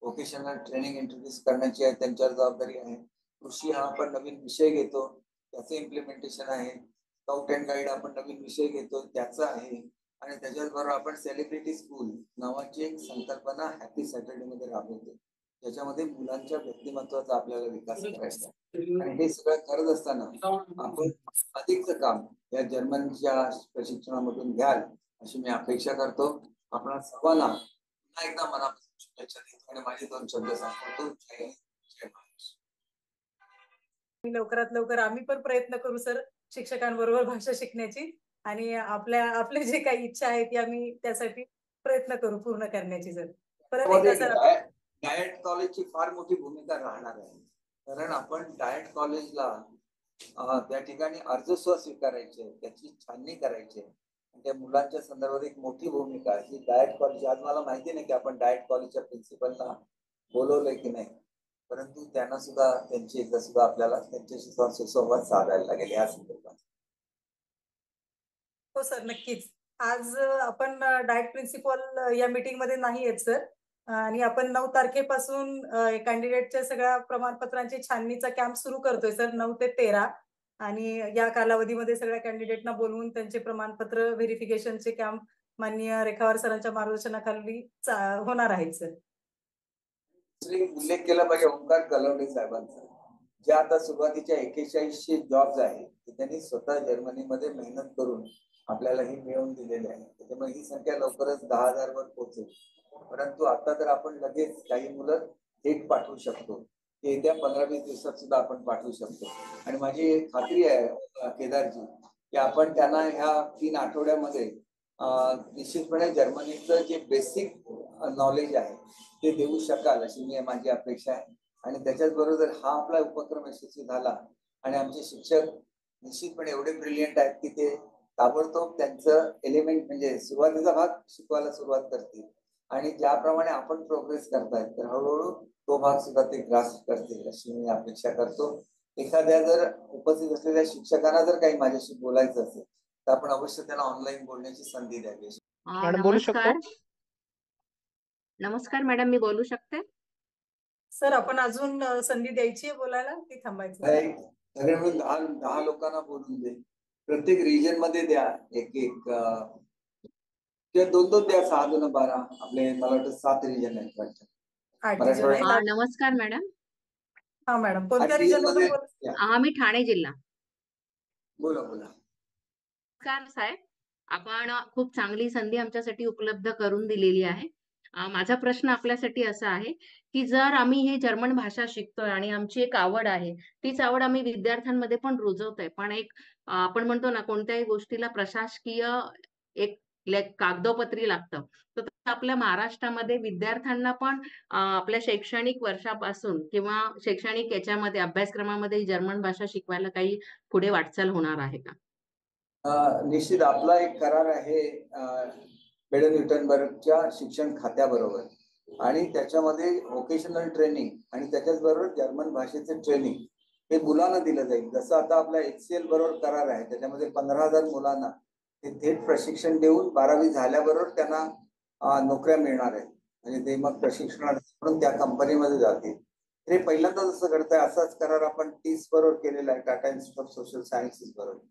व्होकेशनल ट्रेनिंग इंट्रोड्यूस करण्याची आहे, त्यांच्यावर जबाबदारी आहे. कृषी हा आपण नवीन विषय घेतो त्याचं इम्प्लिमेंटेशन आहे. स्काउट अँड गाईड आपण नवीन विषय घेतो त्याचं आहे. आणि त्याच्याचबरोबर आपण सेलिब्रिटी स्कूल नावाची एक संकल्पना हॅपी सॅटर्डे मध्ये राबवतो, त्याच्यामध्ये मुलांच्या व्यक्तिमत्वाचा आपल्याला विकास करायचा. आणि हे सगळं करत असताना आपण अधिकचं काम या जर्मनच्या प्रशिक्षणामधून घ्याल अशी मी अपेक्षा करतो. आपण सर्वांना पुन्हा एकदा मनापासून शुभेच्छा देतो आणि माझे 2 शब्द संपवतो. जय हिंद, जय महाराष्ट्र. लवकरात लवकर आम्ही पण प्रयत्न करू सर शिक्षकांबरोबर भाषा शिकण्याची आणि आपले जे काही इच्छा आहे ती आम्ही त्यासाठी प्रयत्न करू पूर्ण करण्याची. सर परत एकदा सर डायट कॉलेजची फार मोठी भूमिका राहणार आहे. कारण आपण डायट कॉलेजला त्या ठिकाणी अर्जस्व स्वीकारायचे, त्याची छाननी करायची त्या मुलांच्या संदर्भात एक मोठी भूमिका ही डायट कॉलेज. आज मला माहिती नाही की आपण डायट कॉलेजच्या प्रिन्सिपलला बोलवलंय की नाही, परंतु त्यांना सुद्धा त्यांची एकदा सुद्धा आपल्याला त्यांच्याशी सुसंवाद साधायला लागेल या संदर्भात. हो सर नक्कीच. आज आपण डायट प्रिन्सिपल या मीटिंग मध्ये नाही आहेत सर आणि आपण 9 तारखेपासून कॅन्डिडेटच्या सगळ्या प्रमाणपत्रांची छाननीचा कॅम्प सुरू करतोय सर 9 ते 13. आणि या कालावधीमध्ये सगळ्या कॅन्डिडेटना बोलवून त्यांचे प्रमाणपत्र व्हेरिफिकेशनचे कॅम्प माननीय रेखावार सरांच्या मार्गदर्शनाखाली होणार आहेत सर. उल्लेख केला पाहिजे ओंकार गलवडे साहेबांचा, ज्या आता सुरुवातीच्या 4100 जॉब्स आहेत ते त्यांनी स्वतः जर्मनीमध्ये मेहनत करून आपल्याला ही मिळवून दिलेली आहे. त्याच्यामुळे ही संख्या लवकरच 10,000 वर पोहोचेल. परंतु आता तर आपण लगेच काही मुलं थेट पाठवू शकतो, ते येत्या 15-20 दिवसात सुद्धा आपण पाठवू शकतो. आणि माझी खात्री आहे केदारजी की आपण त्यांना ह्या 3 आठवड्यामध्ये निश्चितपणे जर्मनीचं जे बेसिक नॉलेज आहे ते देऊ शकाल अशी माझी अपेक्षा आहे. आणि त्याच्याच बरोबर हा आपला उपक्रम यशस्वी झाला आणि आमचे शिक्षक निश्चितपणे एवढे ब्रिलियंट आहेत की ते ताबडतोब त्यांचं एलिमेंट म्हणजे सुरुवातीचा भाग शिकवायला सुरुवात करतील आणि ज्याप्रमाणे आपण प्रोग्रेस करतायत तर हळूहळू तो भाग सुद्धा ते ग्रास्प करतील अशी मी अपेक्षा करतो. एखाद्या जर उपस्थित असलेल्या शिक्षकांना जर काही माझ्याशी बोलायचं असेल तर आपण अवश्य त्यांना ऑनलाईन बोलण्याची संधी द्यावी. मॅडम बोलू शकतो? नमस्कार मॅडम, मी बोलू शकते? सर आपण अजून संधी द्यायची आहे बोलायला की थांबायचं? सगळे मिळून 10 लोकांना बोलून दे. प्रत्येक रिजन मध्ये द्या एक दोन द्या. 6 2 12. आपले मला वाटतं 7 रिजन आहेत वाटतं. नमस्कार मॅडम. हा मॅडम, कोणत्या रिजन मध्ये? मी ठाणे जिल्हा. बोला. नमस्कार साहेब, आपण खूप चांगली संधी आमच्यासाठी उपलब्ध करून दिलेली आहे. माझा प्रश्न आपल्यासाठी असा आहे की जर आम्ही हे जर्मन भाषा शिकतोय आणि आमची एक आवड आहे, तीच आवड आम्ही विद्यार्थ्यांमध्ये पण रुजवतोय, पण एक आपण म्हणतो ना कोणत्याही गोष्टीला प्रशासकीय एक कागदोपत्री लागतं, तर आपल्या महाराष्ट्रामध्ये विद्यार्थ्यांना पण आपल्या शैक्षणिक वर्षापासून किंवा शैक्षणिक याच्यामध्ये अभ्यासक्रमामध्ये जर्मन भाषा शिकवायला काही पुढे वाटचाल होणार आहे का? निश्चित आपला एक करार आहे बेडन-व्युर्टेंबर्गच्या शिक्षण खात्याबरोबर, आणि त्याच्यामध्ये व्होकेशनल ट्रेनिंग आणि त्याच्याचबरोबर जर्मन भाषेचे ट्रेनिंग हे मुलांना दिलं जाईल. जसं आता आपला HCL बरोबर करार आहे, त्याच्यामध्ये 15,000 मुलांना ते थेट प्रशिक्षण देऊन 12वी झाल्याबरोबर त्यांना नोकऱ्या मिळणार आहेत. म्हणजे ते मग प्रशिक्षणात त्या कंपनीमध्ये जातील. ते पहिल्यांदा जसं घडतंय असाच करार आपण TIS बरोबर केलेला आहे, Tata institute of social sciences बरोबर.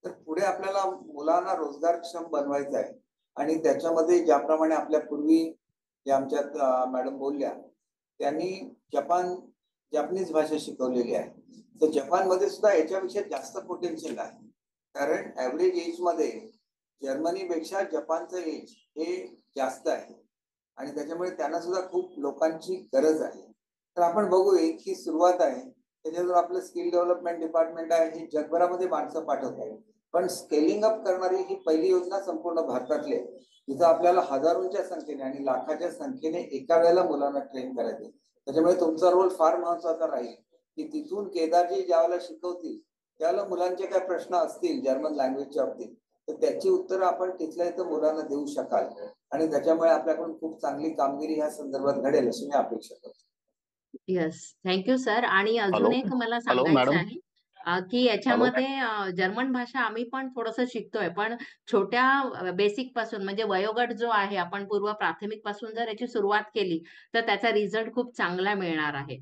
तर पुढे आपल्याला मुलांना रोजगारक्षम बनवायचं आहे, आणि त्याच्यामध्ये ज्याप्रमाणे आपल्या पूर्वी जे आमच्यात मॅडम बोलल्या, त्यांनी जपानीज भाषा शिकवलेली आहे. तर जपानमध्ये सुद्धा याच्यापेक्षा जास्त पोटेन्शियल आहे, कारण ऍव्हरेज एज मध्ये जर्मनीपेक्षा जपानचं एज हे जास्त आहे, आणि त्याच्यामुळे त्यांना सुद्धा खूप लोकांची गरज आहे. तर आपण बघू, ही सुरुवात आहे. त्याच्यावर आपलं स्किल डेव्हलपमेंट डिपार्टमेंट आहे, हे जगभरामध्ये माणसं पाठवत आहे, पण स्केलिंग अप करणारी ही पहिली योजना संपूर्ण भारतातली आहे, जिथं आपल्याला हजारोंच्या संख्येने आणि लाखाच्या संख्येने एका वेळेला मुलांना ट्रेन करायचे. त्याच्यामुळे तुमचा रोल फार महत्वाचा राहील की तिथून केदारजी ज्यावेळेला शिकवतील त्यावेळेला मुलांचे काय प्रश्न असतील जर्मन लँग्वेजच्या बाबतीत, तर त्याची उत्तरं आपण तिथल्या इथं मुलांना देऊ शकाल, आणि त्याच्यामुळे आपल्याकडून खूप चांगली कामगिरी ह्या संदर्भात घडेल अशी मी अपेक्षा करतो. Yes, thank you sir. आणि अजून एक मला सांगायचं आहे की याच्यामध्ये जर्मन भाषा आम्ही पण थोडंसं शिकतोय, पण छोट्या बेसिक पासून म्हणजे वयोगट जो आहे, आपण पूर्व प्राथमिक पासून जर याची सुरुवात केली तर त्याचा रिझल्ट खूप चांगला मिळणार आहे.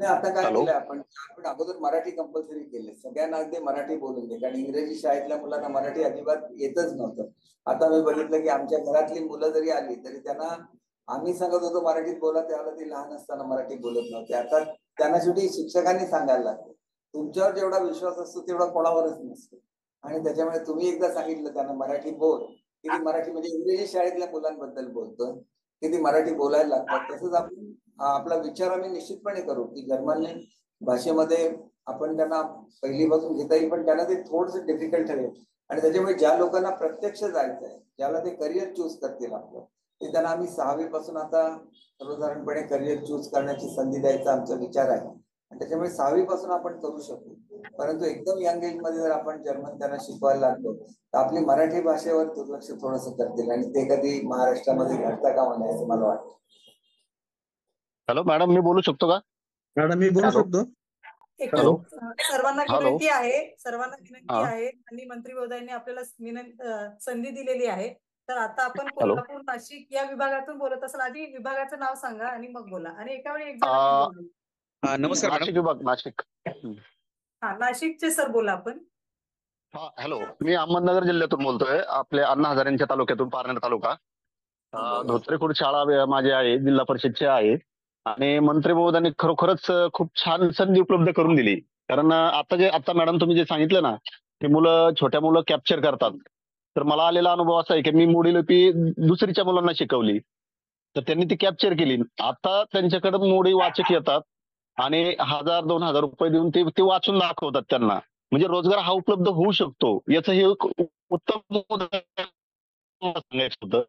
आता काय केलं आपण अगोदर मराठी कंपल्सरी केले, सगळ्यांना अगदी मराठी बोलून दे, कारण इंग्रजी शाळेतल्या मुलांना मराठी अजिबात येतच नव्हतं. आता मी बघितलं की आमच्या घरातली मुलं जरी आली तरी त्यांना आम्ही सांगत होतो मराठीत बोला, त्यावेळेला ती लहान असताना मराठी बोलत नव्हते. आता त्यांना शेवटी शिक्षकांनी सांगायला लागते. तुमच्यावर जेवढा विश्वास असतो तेवढा कोणावरच नसतो, आणि त्याच्यामुळे तुम्ही एकदा सांगितलं त्यांना मराठी बोल, की ती मराठी म्हणजे इंग्रजी शाळेतल्या मुलांबद्दल बोलतो की ती मराठी बोलायला लागतात. तसंच आपण आपला विचार आम्ही निश्चितपणे करू की जर्मन भाषेमध्ये आपण त्यांना पहिलीपासून घेता येईल, पण त्यांना ते थोडंसं डिफिकल्ट ठरेल. आणि त्याच्यामुळे ज्या लोकांना प्रत्यक्ष जायचं आहे, ज्याला ते करिअर चूज करतील आपलं, ते त्यांना आम्ही 6वी पासून आता सर्वसाधारणपणे करिअर चूज करण्याची संधी द्यायचा आमचा विचार आहे, आणि त्याच्यामुळे 6वी पासून आपण करू शकतो. परंतु एकदम यंग एज मध्ये जर आपण जर्मन त्यांना शिकवायला लागलो तर आपली मराठी भाषेवर दुर्लक्ष थोडंसं करतील, आणि ते कधी महाराष्ट्रामध्ये घडता कामा नये असं मला वाटतं. हॅलो मॅडम, मी बोलू शकतो का? मॅडम मी बोलू शकतो? हॅलो. सर्वांना विनंती आहे आणि मंत्री महोदयांनी आपल्याला संधी दिलेली आहे. तर आता आपण कोल्हापूर नाशिक या विभागातून बोलत असाल, आधी विभागाचं नाव सांगा आणि मग बोला, आणि एका वेळी एक जण. नमस्कार नाशिक विभाग, नाशिक. नाशिकचे सर बोला आपण. हॅलो, मी अहमदनगर जिल्ह्यातून बोलतोय, आपल्या अण्णा हजारेंच्या तालुक्यातून, पारनेर तालुका. धोत्रेखुर्द शाळा माझी आहे, जिल्हा परिषदची आहे, आणि मंत्री महोदयांनी खरोखरच खूप छान संधी उपलब्ध करून दिली. कारण आता मॅडम तुम्ही जे सांगितलं ना की छोट्या मुलं कॅप्चर करतात, तर मला आलेला अनुभव असा आहे की मी मोडी लिपी दुसरीच्या मुलांना शिकवली, तर त्यांनी ती कॅप्चर केली. आता त्यांच्याकडे मोडी वाचक येतात आणि 1000-2000 रुपये देऊन ते वाचून दाखवतात त्यांना. म्हणजे रोजगार हा उपलब्ध होऊ शकतो, याचं हे उत्तम सांगायचं होतं.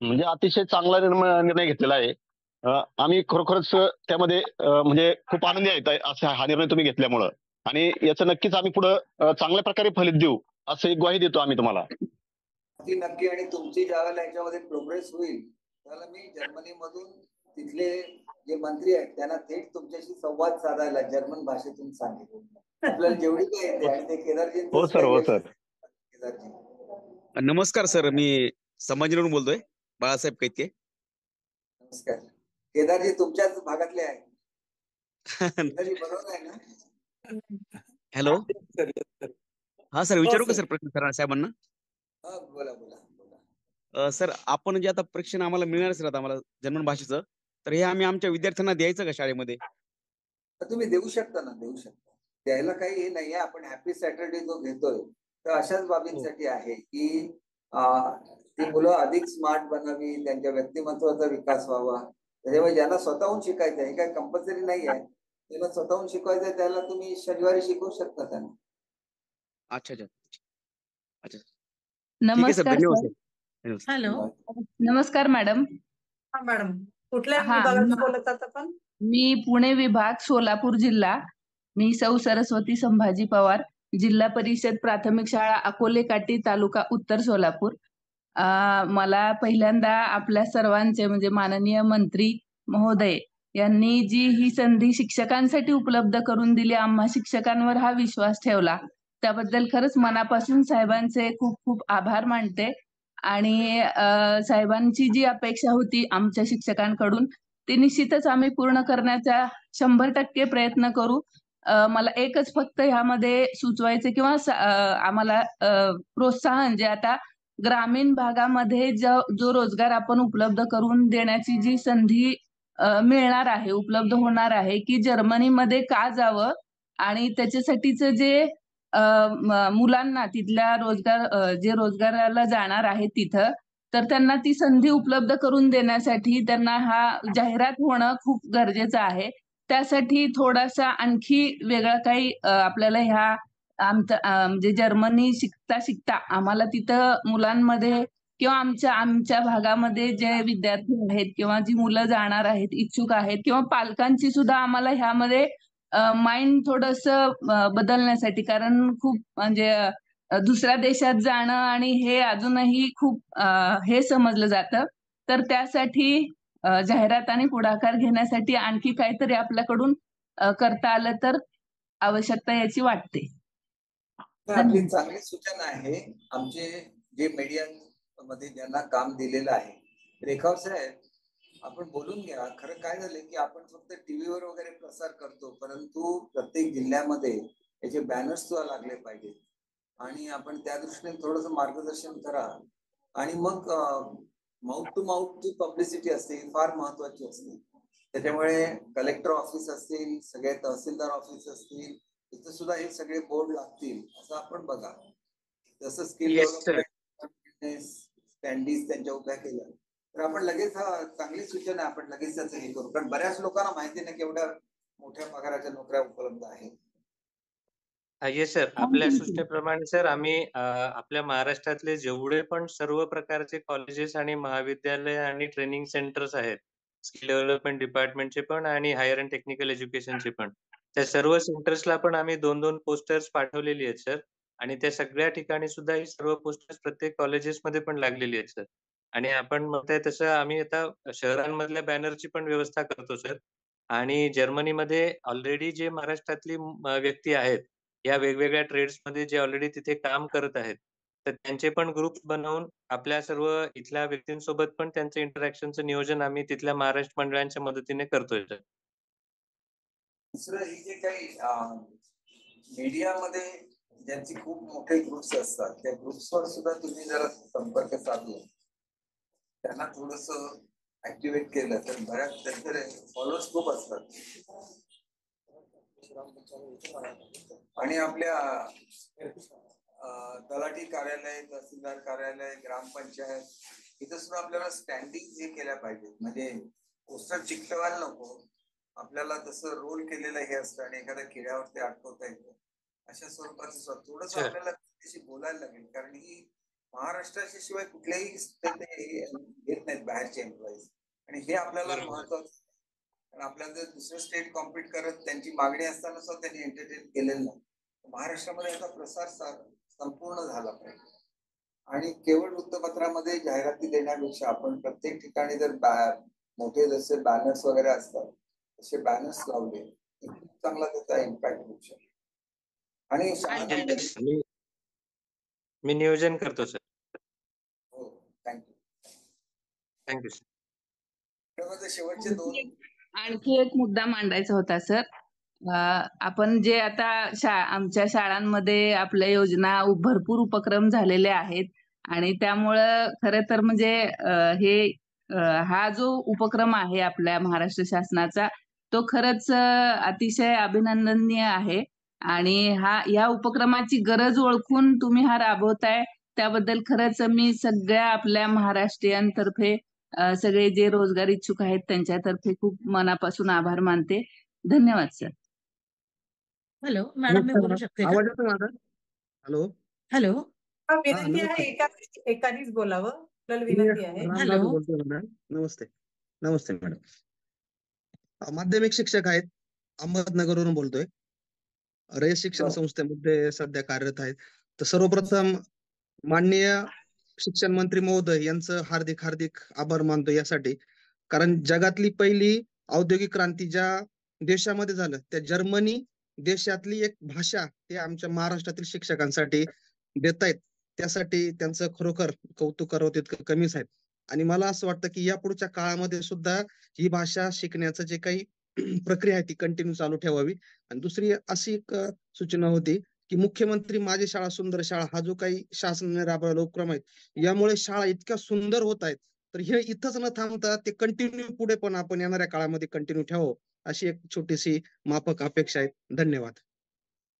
म्हणजे अतिशय चांगला निर्णय घेतलेला आहे. आम्ही खरोखरच त्यामध्ये म्हणजे खूप आनंदी आहे असा हा निर्णय तुम्ही घेतल्यामुळं, आणि याचं नक्कीच आम्ही पुढे चांगल्या प्रकारे फलित देऊ असं एक ग्वाही देतो आम्ही तुम्हाला. नक्की, आणि तुमची ज्यावेळेला याच्यामध्ये प्रोग्रेस होईल त्यावेळेला मी जर्मनीमधून तिथले जे मंत्री आहेत त्यांना थेट तुमच्याशी संवाद साधायला जर्मन भाषेतून सांगितलं. आपल्याला जेवढी काय येते, आणि ते केदारजी केदारजी. नमस्कार सर, मी संभाजीनगरहून बोलतोय, बाळासाहेब कैत्ये. नमस्कार केदारजी, तुमच्याच भागातले आहे. केदारजी बरोबर आहे ना? Hello, sir, yes, sir. हा सर, विचारू का सर. सर प्रश्न सर साहेबांना? बोला बोला बोला. सर, आपण जे आता प्रशिक्षण आम्हाला मिळणार सर, आता आम्हाला जर्मन भाषेचं, तर हे आम्ही आमच्या विद्यार्थ्यांना द्यायचं का शाळेमध्ये? तुम्ही देऊ शकता ना, देऊ शकता. द्यायला काही हे नाहीये. आपण हॅपी सॅटर्डे जो घेतोय तर अशाच बाबींसाठी आहे की ती मुलं अधिक स्मार्ट बनावी, त्यांच्या व्यक्तिमत्वाचा विकास व्हावा. त्याच्यामुळे ज्यांना स्वतःहून शिकायचं आहे, हे काही कंपल्सरी नाही आहे, ज्यांना स्वतःहून शिकवायचं आहे त्याला तुम्ही शनिवारी शिकवू शकता त्यांना. अच्छा अच्छा अच्छा, ठीक आहे सर, नमस्कार धन्यवाद सर. सर. धन्यवाद सर. हॅलो. नमस्कार मॅडम. हा मॅडम, कुठल्या हा, विभागातून बोलत आहात आपण? मी पुणे विभाग, सोलापूर जिल्हा. मी सौ सरस्वती संभाजी पवार, जिल्हा परिषद प्राथमिक शाळा अकोले काठी, तालुका उत्तर सोलापूर. मला पहिल्यांदा आपल्या सर्वांचे म्हणजे माननीय मंत्री महोदय यांनी जी ही संधी शिक्षकांसाठी उपलब्ध करून दिली, आम्हा शिक्षकांवर हा विश्वास ठेवला, त्याबद्दल खरंच मनापासून साहेबांचे खूप खूप आभार मानते. आणि साहेबांची जी अपेक्षा होती आमच्या शिक्षकांकडून ती निश्चितच आम्ही पूर्ण करण्याचा 100% प्रयत्न करू. मला एकच फक्त ह्यामध्ये सुचवायचं किंवा आम्हाला प्रोत्साहन जे आता ग्रामीण भागामध्ये जो रोजगार आपण उपलब्ध करून देण्याची जी संधी मिळणार आहे, उपलब्ध होणार आहे, की जर्मनीमध्ये का जावं आणि त्याच्यासाठीचं जे मुलांना तिथल्या जे रोजगाराला जाणार आहेत तिथं, तर त्यांना ती संधी उपलब्ध करून देण्यासाठी त्यांना हा जाहिरात होणं खूप गरजेचं आहे. त्यासाठी थोडासा आणखी वेगळं काही आपल्याला ह्या म्हणजे जर्मनी शिकता शिकता आम्हाला तिथं मुलांमध्ये किंवा आमच्या भागामध्ये जे विद्यार्थी आहेत किंवा जी मुलं जाणार आहेत, इच्छुक आहेत, किंवा पालकांची सुद्धा आम्हाला ह्यामध्ये माइंड थोडंसं बदलण्यासाठी, कारण खूप म्हणजे दुसऱ्या देशात जाणं आणि हे अजूनही खूप हे समजलं जातं. तर त्यासाठी जाहिरात आणि पुढाकार घेण्यासाठी आणखी काहीतरी आपल्याकडून करता आलं तर आवश्यकता याची वाटते. आपली चांगली सूचना आहे. आमचे जे मीडिया मध्ये ज्यांना काम दिलेलं आहे, रेखाव साहेब, आपण बोलून घ्या. खरं काय झालं की आपण फक्त टीव्हीवर वगैरे प्रसार करतो, परंतु प्रत्येक जिल्ह्यामध्ये याचे बॅनर्स सुद्धा लागले पाहिजेत आणि आपण त्या दृष्टीने थोडंसं मार्गदर्शन करा. आणि मग माउथ टू माउथ जी पब्लिसिटी असते फार महत्वाची असते. त्याच्यामुळे कलेक्टर ऑफिस असतील, सगळे तहसीलदार ऑफिस असतील, तिथं सुद्धा हे सगळे बोर्ड लागतील असं आपण बघा. जसं स्किल डेव्हलपमेंट स्टँडीज त्यांच्या उभ्या केल्या तर आपण लगेच चांगली सूचना आपण लगेच त्याचं हे करू, कारण बऱ्याच लोकांना माहिती नाही केवढ्या मोठ्या पगाराच्या नोकऱ्या उपलब्ध आहेत. येस सर, आपल्या सूचनेप्रमाणे सर आम्ही आपल्या महाराष्ट्रातले जेवढे पण सर्व प्रकारचे कॉलेजेस आणि महाविद्यालय आणि ट्रेनिंग सेंटर्स आहेत, स्किल डेव्हलपमेंट डिपार्टमेंटचे पण आणि हायर अँड टेक्निकल एज्युकेशनचे पण, त्या सर्व सेंटर्सला पण आम्ही 2-2 पोस्टर्स पाठवलेली आहेत सर. आणि त्या सगळ्या ठिकाणी सुद्धा ही सर्व पोस्टर्स प्रत्येक कॉलेजेसमध्ये पण लागलेली आहेत सर. आणि आपण म्हणताय तसं आम्ही आता शहरांमधल्या बॅनरची पण व्यवस्था करतो सर. आणि जर्मनीमध्ये ऑलरेडी जे महाराष्ट्रातली व्यक्ती आहेत, या वेगवेगळ्या ट्रेड्समध्ये जे ऑलरेडी तिथे काम करत आहेत, तर त्यांचे पण ग्रुप्स बनवून आपल्या सर्व इथल्या व्यक्तींसोबत पण त्यांचं इंटरॅक्शनचं नियोजन आम्ही तिथल्या महाराष्ट्र मंडळांच्या मदतीने करतोय सर. दुसरं हे जे काही मीडियामध्ये ज्यांचे खूप मोठे ग्रुप्स असतात, त्या ग्रुप्सवर सुद्धा तुम्ही जरा संपर्क साधला, त्यांना थोडस ऍक्टिव्हेट केलं तर बऱ्याच त्यांचे फॉलोअर्स खूप असतात. आणि आपल्या तलाठी कार्यालय, तहसीलदार कार्यालय, ग्रामपंचायत इथं सुद्धा आपल्याला स्टँडिंग हे केल्या पाहिजे. म्हणजे पोस्टर चिकटवायला नको, आपल्याला तसं रोल केलेलं हे असतं आणि एखाद्या किड्यावर ते अटकवता येतं, अशा स्वरूपाचं थोडस आपल्याला त्याशी बोलायला लागेल. कारण ही महाराष्ट्राच्या शिवाय कुठल्याही घेत नाहीत बाहेरचे एम्प्लॉईज, आणि हे आपल्याला महत्वाचं. कारण आपल्याला जर दुसरं स्टेट कॉम्पिट करत त्यांची मागणी असताना सुद्धा त्यांनी एंटरटेन केलेलं नाही. महाराष्ट्रामध्ये याचा प्रसार संपूर्ण झाला पाहिजे. आणि केवळ वृत्तपत्रामध्ये जाहिराती देण्यापेक्षा आपण प्रत्येक ठिकाणी जर मोठे जसे बॅनर्स वगैरे असतात तसे बॅनर्स लावले तर खूप चांगला त्याचा इम्पॅक्ट होऊ शकतो. आणि शाळांमध्ये मी नियोजन करतो सर. हो, थँक्यू. Thank you sir. शेवटचे दोन आणखी एक मुद्दा मांडायचा होता सर. आपण जे आता आमच्या शाळांमध्ये आपल्या योजना भरपूर उपक्रम झालेले आहेत आणि त्यामुळं खरं तर म्हणजे हा जो उपक्रम आहे आपल्या महाराष्ट्र शासनाचा तो खरंच अतिशय अभिनंदनीय आहे आणि या उपक्रमाची गरज ओळखून तुम्ही हा राबवताय त्याबद्दल खरंच मी सगळ्या आपल्या महाराष्ट्रीयांतर्फे सगळे जे रोजगार इच्छुक आहेत त्यांच्यातर्फे खूप मनापासून आभार मानते. धन्यवाद सर. हॅलो मॅडम, मी बोलू शकते का? आवाज येतो माझा? Hello hello. विनंती आहे एकानेच बोलावं. आपल्याला विनंती आहे. हॅलो. बोलतोय मॅडम. नमस्ते. नमस्ते मॅडम. माध्यमिक शिक्षक आहेत, अहमदनगरवरून बोलतोय. रयत शिक्षण संस्थेमध्ये सध्या कार्यरत आहेत. तर सर्वप्रथम माननीय शिक्षण मंत्री महोदय यांचं हार्दिक हार्दिक आभार मानतो यासाठी, कारण जगातली पहिली औद्योगिक क्रांती ज्या देशामध्ये झालं त्या जर्मनी देशातली एक भाषा ते आमच्या महाराष्ट्रातील शिक्षकांसाठी देतायत. त्यासाठी त्यांचं खरोखर कौतुक करावं तितकं कमीच आहे. आणि मला असं वाटतं की यापुढच्या काळामध्ये सुद्धा ही भाषा शिकण्याचं जे काही प्रक्रिया आहे ती कंटिन्यू चालू ठेवावी. आणि दुसरी अशी एक सूचना होती की मुख्यमंत्री माझी शाळा सुंदर शाळा हा जो काही शासनाने राबवलेला उपक्रम आहे यामुळे शाळा इतक्या सुंदर होत आहेत, तर हे इथंच न थांबता ते कंटिन्यू पुढे पण आपण येणाऱ्या काळामध्ये कंटिन्यू ठेवावं अशी एक छोटीशी माफक अपेक्षा आहे. धन्यवाद.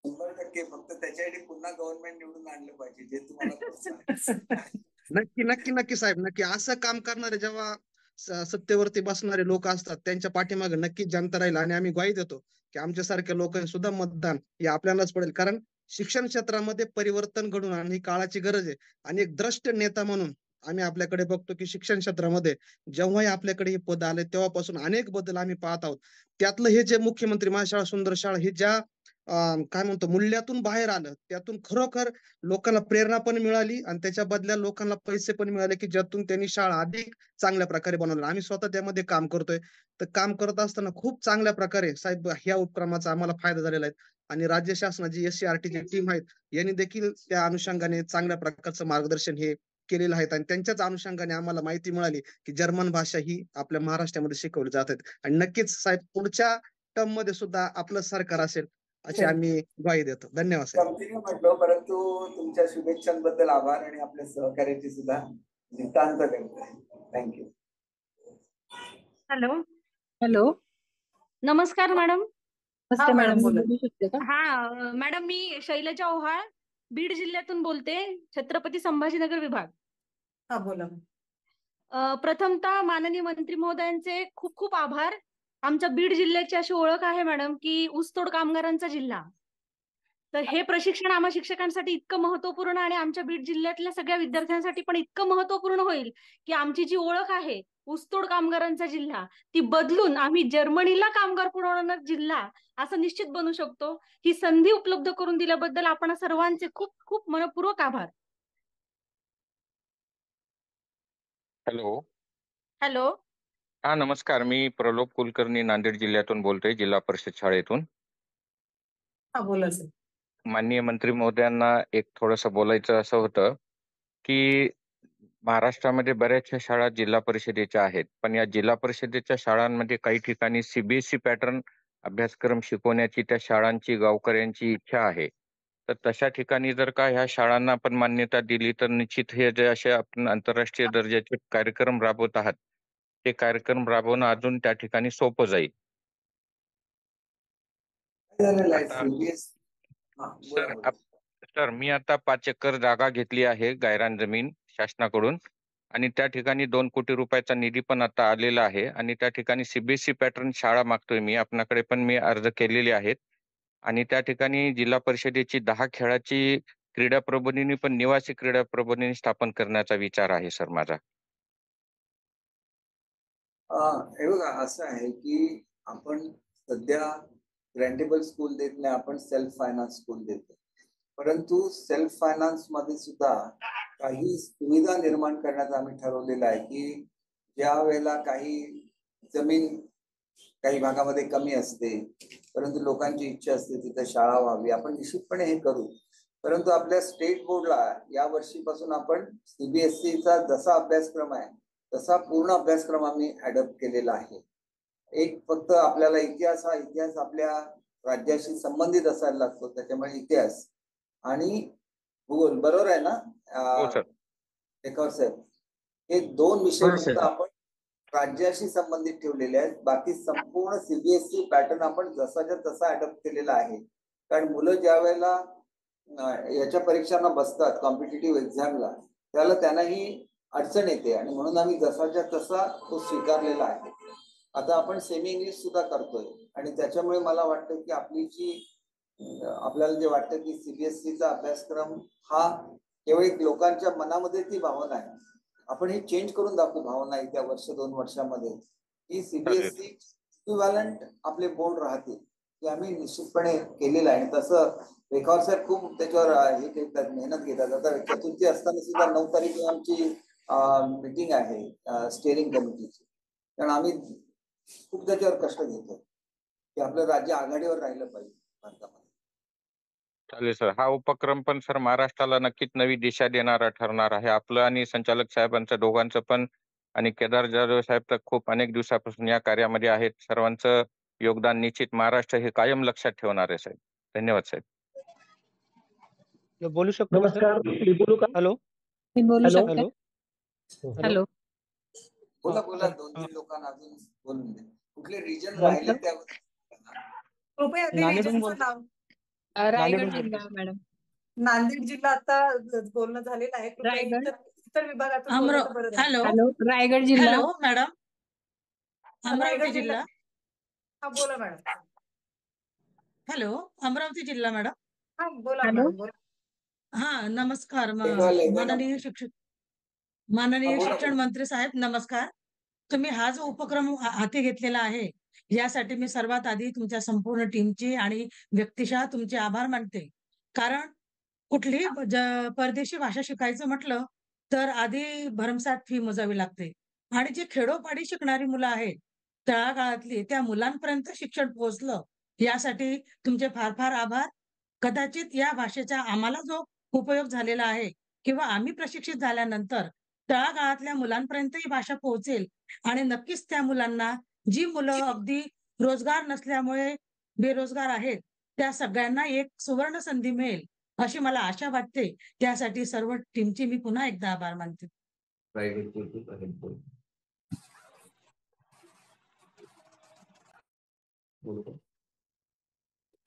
100% फक्त त्याच्यासाठी पुन्हा गव्हर्नमेंट निवडून आणलं पाहिजे जे तुम्हाला नक्की नक्की नक्की साहेब, नक्की. असं काम करणारे जेव्हा सत्तेवरती बसणारे लोक असतात त्यांच्या पाठीमागे नक्कीच जनता राहील आणि आम्ही ग्वाही देतो की आमच्यासारख्या लोकांनी सुद्धा मतदान हे आपल्यालाच पडेल. कारण शिक्षण क्षेत्रामध्ये परिवर्तन घडून आणि ही काळाची गरज आहे. आणि एक द्रष्ट नेता म्हणून आम्ही आपल्याकडे बघतो की शिक्षण क्षेत्रामध्ये जेव्हाही आपल्याकडे हे पद आले तेव्हापासून अनेक बदल आम्ही पाहत आहोत. त्यातलं हे जे मुख्यमंत्री माझी शाळा सुंदर शाळा हे ज्या काय म्हणतो मूल्यातून बाहेर आलं त्यातून खरोखर लोकांना प्रेरणा पण मिळाली आणि त्याच्या बदल्यात लोकांना पैसे पण मिळाले की ज्यातून त्यांनी शाळा अधिक चांगल्या प्रकारे बनवली. आम्ही स्वतः त्यामध्ये काम करतोय. तर काम करत असताना खूप चांगल्या प्रकारे साहेब ह्या उपक्रमाचा आम्हाला फायदा झालेला आहे. आणि राज्य शासनाची SCRT ची टीम आहेत यांनी देखील त्या अनुषंगाने चांगल्या प्रकारचं मार्गदर्शन हे केलेलं आहे. आणि त्यांच्याच अनुषंगाने आम्हाला माहिती मिळाली की जर्मन भाषा ही आपल्या महाराष्ट्रामध्ये शिकवली जात आहेत. आणि नक्कीच साहेब पुढच्या टर्म मध्ये सुद्धा आपलं सरकार असेल अशी आम्ही ग्वाही देतो. धन्यवाद साहेब. कंटिन्यू म्हटलो, परंतु तुमच्या शुभेच्छांबद्दल आभार आणि आपल्या सहकार्याची सुद्धा नितांत करतोय. थँक्यू. हॅलो. हॅलो. नमस्कार मॅडम. नमस्ते मॅडम, बोलू शकते का? हा मॅडम, मी शैलजा ओहाळ बीड जिल्ह्यातून बोलते, छत्रपती संभाजीनगर विभाग. हा बोला. प्रथमतः माननीय मंत्री महोदयांचे खूप खूप आभार. आमच्या बीड जिल्ह्याची अशी ओळख आहे मॅडम की ऊसतोड कामगारांचा जिल्हा. तर हे प्रशिक्षण आम्हा शिक्षकांसाठी इतकं महत्वपूर्ण आणि आमच्या बीड जिल्ह्यातल्या सगळ्या विद्यार्थ्यांसाठी पण इतकं महत्वपूर्ण होईल की आमची जी ओळख आहे ऊसतोड कामगारांचा जिल्हा ती बदलून आम्ही जर्मनीला कामगार पुरवणारा जिल्हा असं निश्चित बनू शकतो. ही संधी उपलब्ध करून दिल्याबद्दल आपण सर्वांचे खूप खूप मनपूर्वक आभार. हॅलो. हॅलो. हा नमस्कार, मी प्रलोभ कुलकर्णी नांदेड जिल्ह्यातून बोलतोय, जिल्हा परिषद शाळेतून. हा बोला सर. माननीय मंत्री महोदयांना एक थोडंसं बोलायचं असं होतं की महाराष्ट्रामध्ये बऱ्याचशा शाळा जिल्हा परिषदेच्या आहेत, पण या जिल्हा परिषदेच्या शाळांमध्ये काही ठिकाणी CBSE पॅटर्न अभ्यासक्रम शिकवण्याची त्या शाळांची गावकऱ्यांची इच्छा आहे. तर तशा ठिकाणी जर का ह्या शाळांना आपण मान्यता दिली तर निश्चित हे जे असे आपण आंतरराष्ट्रीय दर्जाचे कार्यक्रम राबवत आहात ते कार्यक्रम राबवणं अजून त्या ठिकाणी सोपं जाईल. सर मी आता 5 एकर जागा घेतली आहे गायरान जमीन शासनाकडून आणि त्या ठिकाणी 2 कोटी रुपयाचा निधी पण आता आलेला आहे आणि त्या ठिकाणी CBSE पॅटर्न शाळा मागतोय मी. आपणाकडे पण मी अर्ज केलेले आहेत आणि त्या ठिकाणी जिल्हा परिषदेची 10 खेळाची क्रीडा प्रबोधिनी पण निवासी क्रीडा प्रबोधिनी स्थापन करण्याचा विचार आहे सर माझा. हे बघा असं आहे की आपण सध्या ग्रँटेबल स्कूल देत नाही, आपण सेल्फ फायनान्स स्कूल देतो. परंतु सेल्फ फायनान्स मध्ये सुद्धा काही सुविधा निर्माण करण्याचं आम्ही ठरवलेलं आहे की ज्या वेळेला काही जमीन काही भागामध्ये कमी असते परंतु लोकांची इच्छा असते तिथे शाळा व्हावी, आपण निश्चितपणे हे करू. परंतु आपल्या स्टेट बोर्डला या वर्षीपासून आपण सीबीएसईचा जसा अभ्यासक्रम आहे तसा पूर्ण अभ्यासक्रम आम्ही अडॉप्ट केलेला आहे. एक फक्त आपल्याला इतिहास आपल्या राज्याशी संबंधित असायला लागतो, त्याच्यामुळे इतिहास आणि भूगोल बरोबर आहे ना शेखर साहेब, हे 2 विषय फक्त आपण राज्याशी संबंधित ठेवलेले आहेत. बाकी संपूर्ण सीबीएसई पॅटर्न आपण जसाच्या तसा अडॉप्ट केलेला आहे. कारण मुलं ज्या वेळेला याच्या परीक्षांना बसतात कॉम्पिटिटिव्ह एक्झामला, त्याला त्यांनाही अडचण येते आणि म्हणून आम्ही जसाच्या तसा तो स्वीकारलेला आहे. आता आपण सेमी इंग्लिश सुद्धा करतोय आणि त्याच्यामुळे मला वाटतं की आपल्याला जे वाटतं की सीबीएसईचा अभ्यासक्रम हा केवळ एक लोकांच्या मनामध्ये ती भावना आहे, आपण हे चेंज करून दाखवू भावना येत्या 1-2 वर्षामध्ये की सीबीएसई इक्विव्हॅलंट आपले बोर्ड राहतील, की आम्ही निश्चितपणे केलेलं आहे. तसं रेखावर साहेब खूप त्याच्यावर हे घेतात, मेहनत घेतात. आता चतुर्थी असताना सुद्धा 9 तारीख आमची मीटिंग आहे स्टेअरिंग कमिटीची, कारण आम्ही खूप त्याच्यावर कष्ट घेतो की आपलं राज्य आघाडीवर राहिलं पाहिजे भारतामध्ये. चालेल सर. हा उपक्रम पण सर महाराष्ट्राला नक्कीच नवी दिशा देणारा ठरणार आहे. आपलं आणि संचालक साहेबांचं दोघांचं पण आणि केदार जाधव साहेब तर खूप अनेक दिवसापासून या कार्यामध्ये आहेत. सर्वांचं योगदान निश्चित महाराष्ट्र हे कायम लक्षात ठेवणार आहे साहेब. धन्यवाद साहेब. बोलू शकतो? नमस्कार, मी बोलू का? हॅलो मी बोलू शकते? हॅलो हॅलो, बोला 2-3 लोकांना अजून बोलून द्या. कुठले रिजन राहिले त्यावर कृपया ते नांदेडहून region चं नाव. रायगड जिल्हा मॅडम. नांदेड जिल्हा आता बोलणं झालेलं आहे. कृपया रायगड. इतर विभागातून बोललं तर बरं झालं. हॅलो, रायगड जिल्हा. हॅलो मॅडम, अमरावती रायगड जिल्हा. हा बोला मॅडम. हॅलो, अमरावती जिल्हा मॅडम. हा बोला हॅलो. मॅडम बोला. हा नमस्कार. माननीय माननीय शिक्षण मंत्री साहेब नमस्कार. तुम्ही हा जो उपक्रम हाती घेतलेला आहे यासाठी मी सर्वात आधी तुमच्या संपूर्ण टीमची आणि व्यक्तिशः तुमचे आभार मानते. कारण कुठलीही परदेशी भाषा शिकायचं म्हटलं तर आधी भरमसाठ फी मोजावी लागते आणि जे खेडोपाडी शिकणारी मुलं आहेत तळागाळातली त्या मुलांपर्यंत शिक्षण पोहोचलं यासाठी तुमचे फार फार आभार. कदाचित या भाषेचा आम्हाला जो उपयोग झालेला आहे किंवा आम्ही प्रशिक्षित झाल्यानंतर तळागाळातल्या मुलांपर्यंत ही भाषा पोहोचेल आणि नक्कीच त्या मुलांना जी मुलं अगदी रोजगार नसल्यामुळे बेरोजगार आहेत त्या सगळ्यांना एक सुवर्ण संधी मिळेल अशी मला आशा वाटते. त्यासाठी सर्व टीमचे मी पुन्हा एकदा आभार मानते.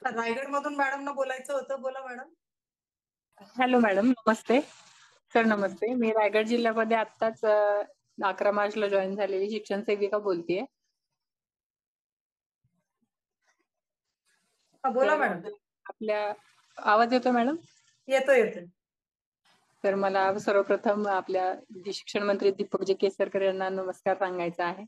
रायगड मधून मॅडमना बोलायचं होतं. बोला मॅडम. हॅलो मॅडम, नमस्ते सर. नमस्ते. मी रायगड जिल्ह्यामध्ये आत्ताच 11 मार्चला जॉईन झालेली शिक्षण सेविका बोलतेय. बोला मॅडम. आपल्या आवाज येतो मॅडम? येतो. तर मला सर्वप्रथम आपल्या शिक्षण मंत्री दीपकजी केसरकर यांना नमस्कार सांगायचा आहे.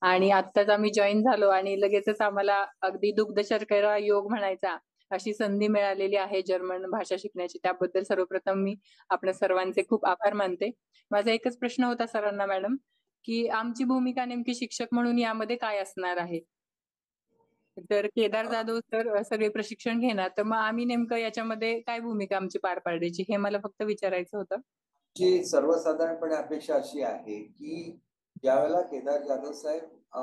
आणि आत्ताच आम्ही जॉईन झालो आणि लगेचच आम्हाला अगदी दुग्ध शर्करा योग म्हणायचा अशी संधी मिळालेली आहे जर्मन भाषा शिकण्याची. त्याबद्दल सर्वप्रथम मी आपल्या सर्वांचे खूप आभार मानते. माझा एकच प्रश्न होता सरांना मॅडम, की आमची भूमिका नेमकी शिक्षक म्हणून यामध्ये काय असणार आहे? तर केदार जाधव सर सगळे प्रशिक्षण घेणार, तर मग आम्ही नेमकं याच्यामध्ये काय भूमिका आमची पार पाडायची हे मला फक्त विचारायचं होतं. जी सर्वसाधारणपणे अपेक्षा अशी आहे की ज्यावेळेला केदार जाधव साहेब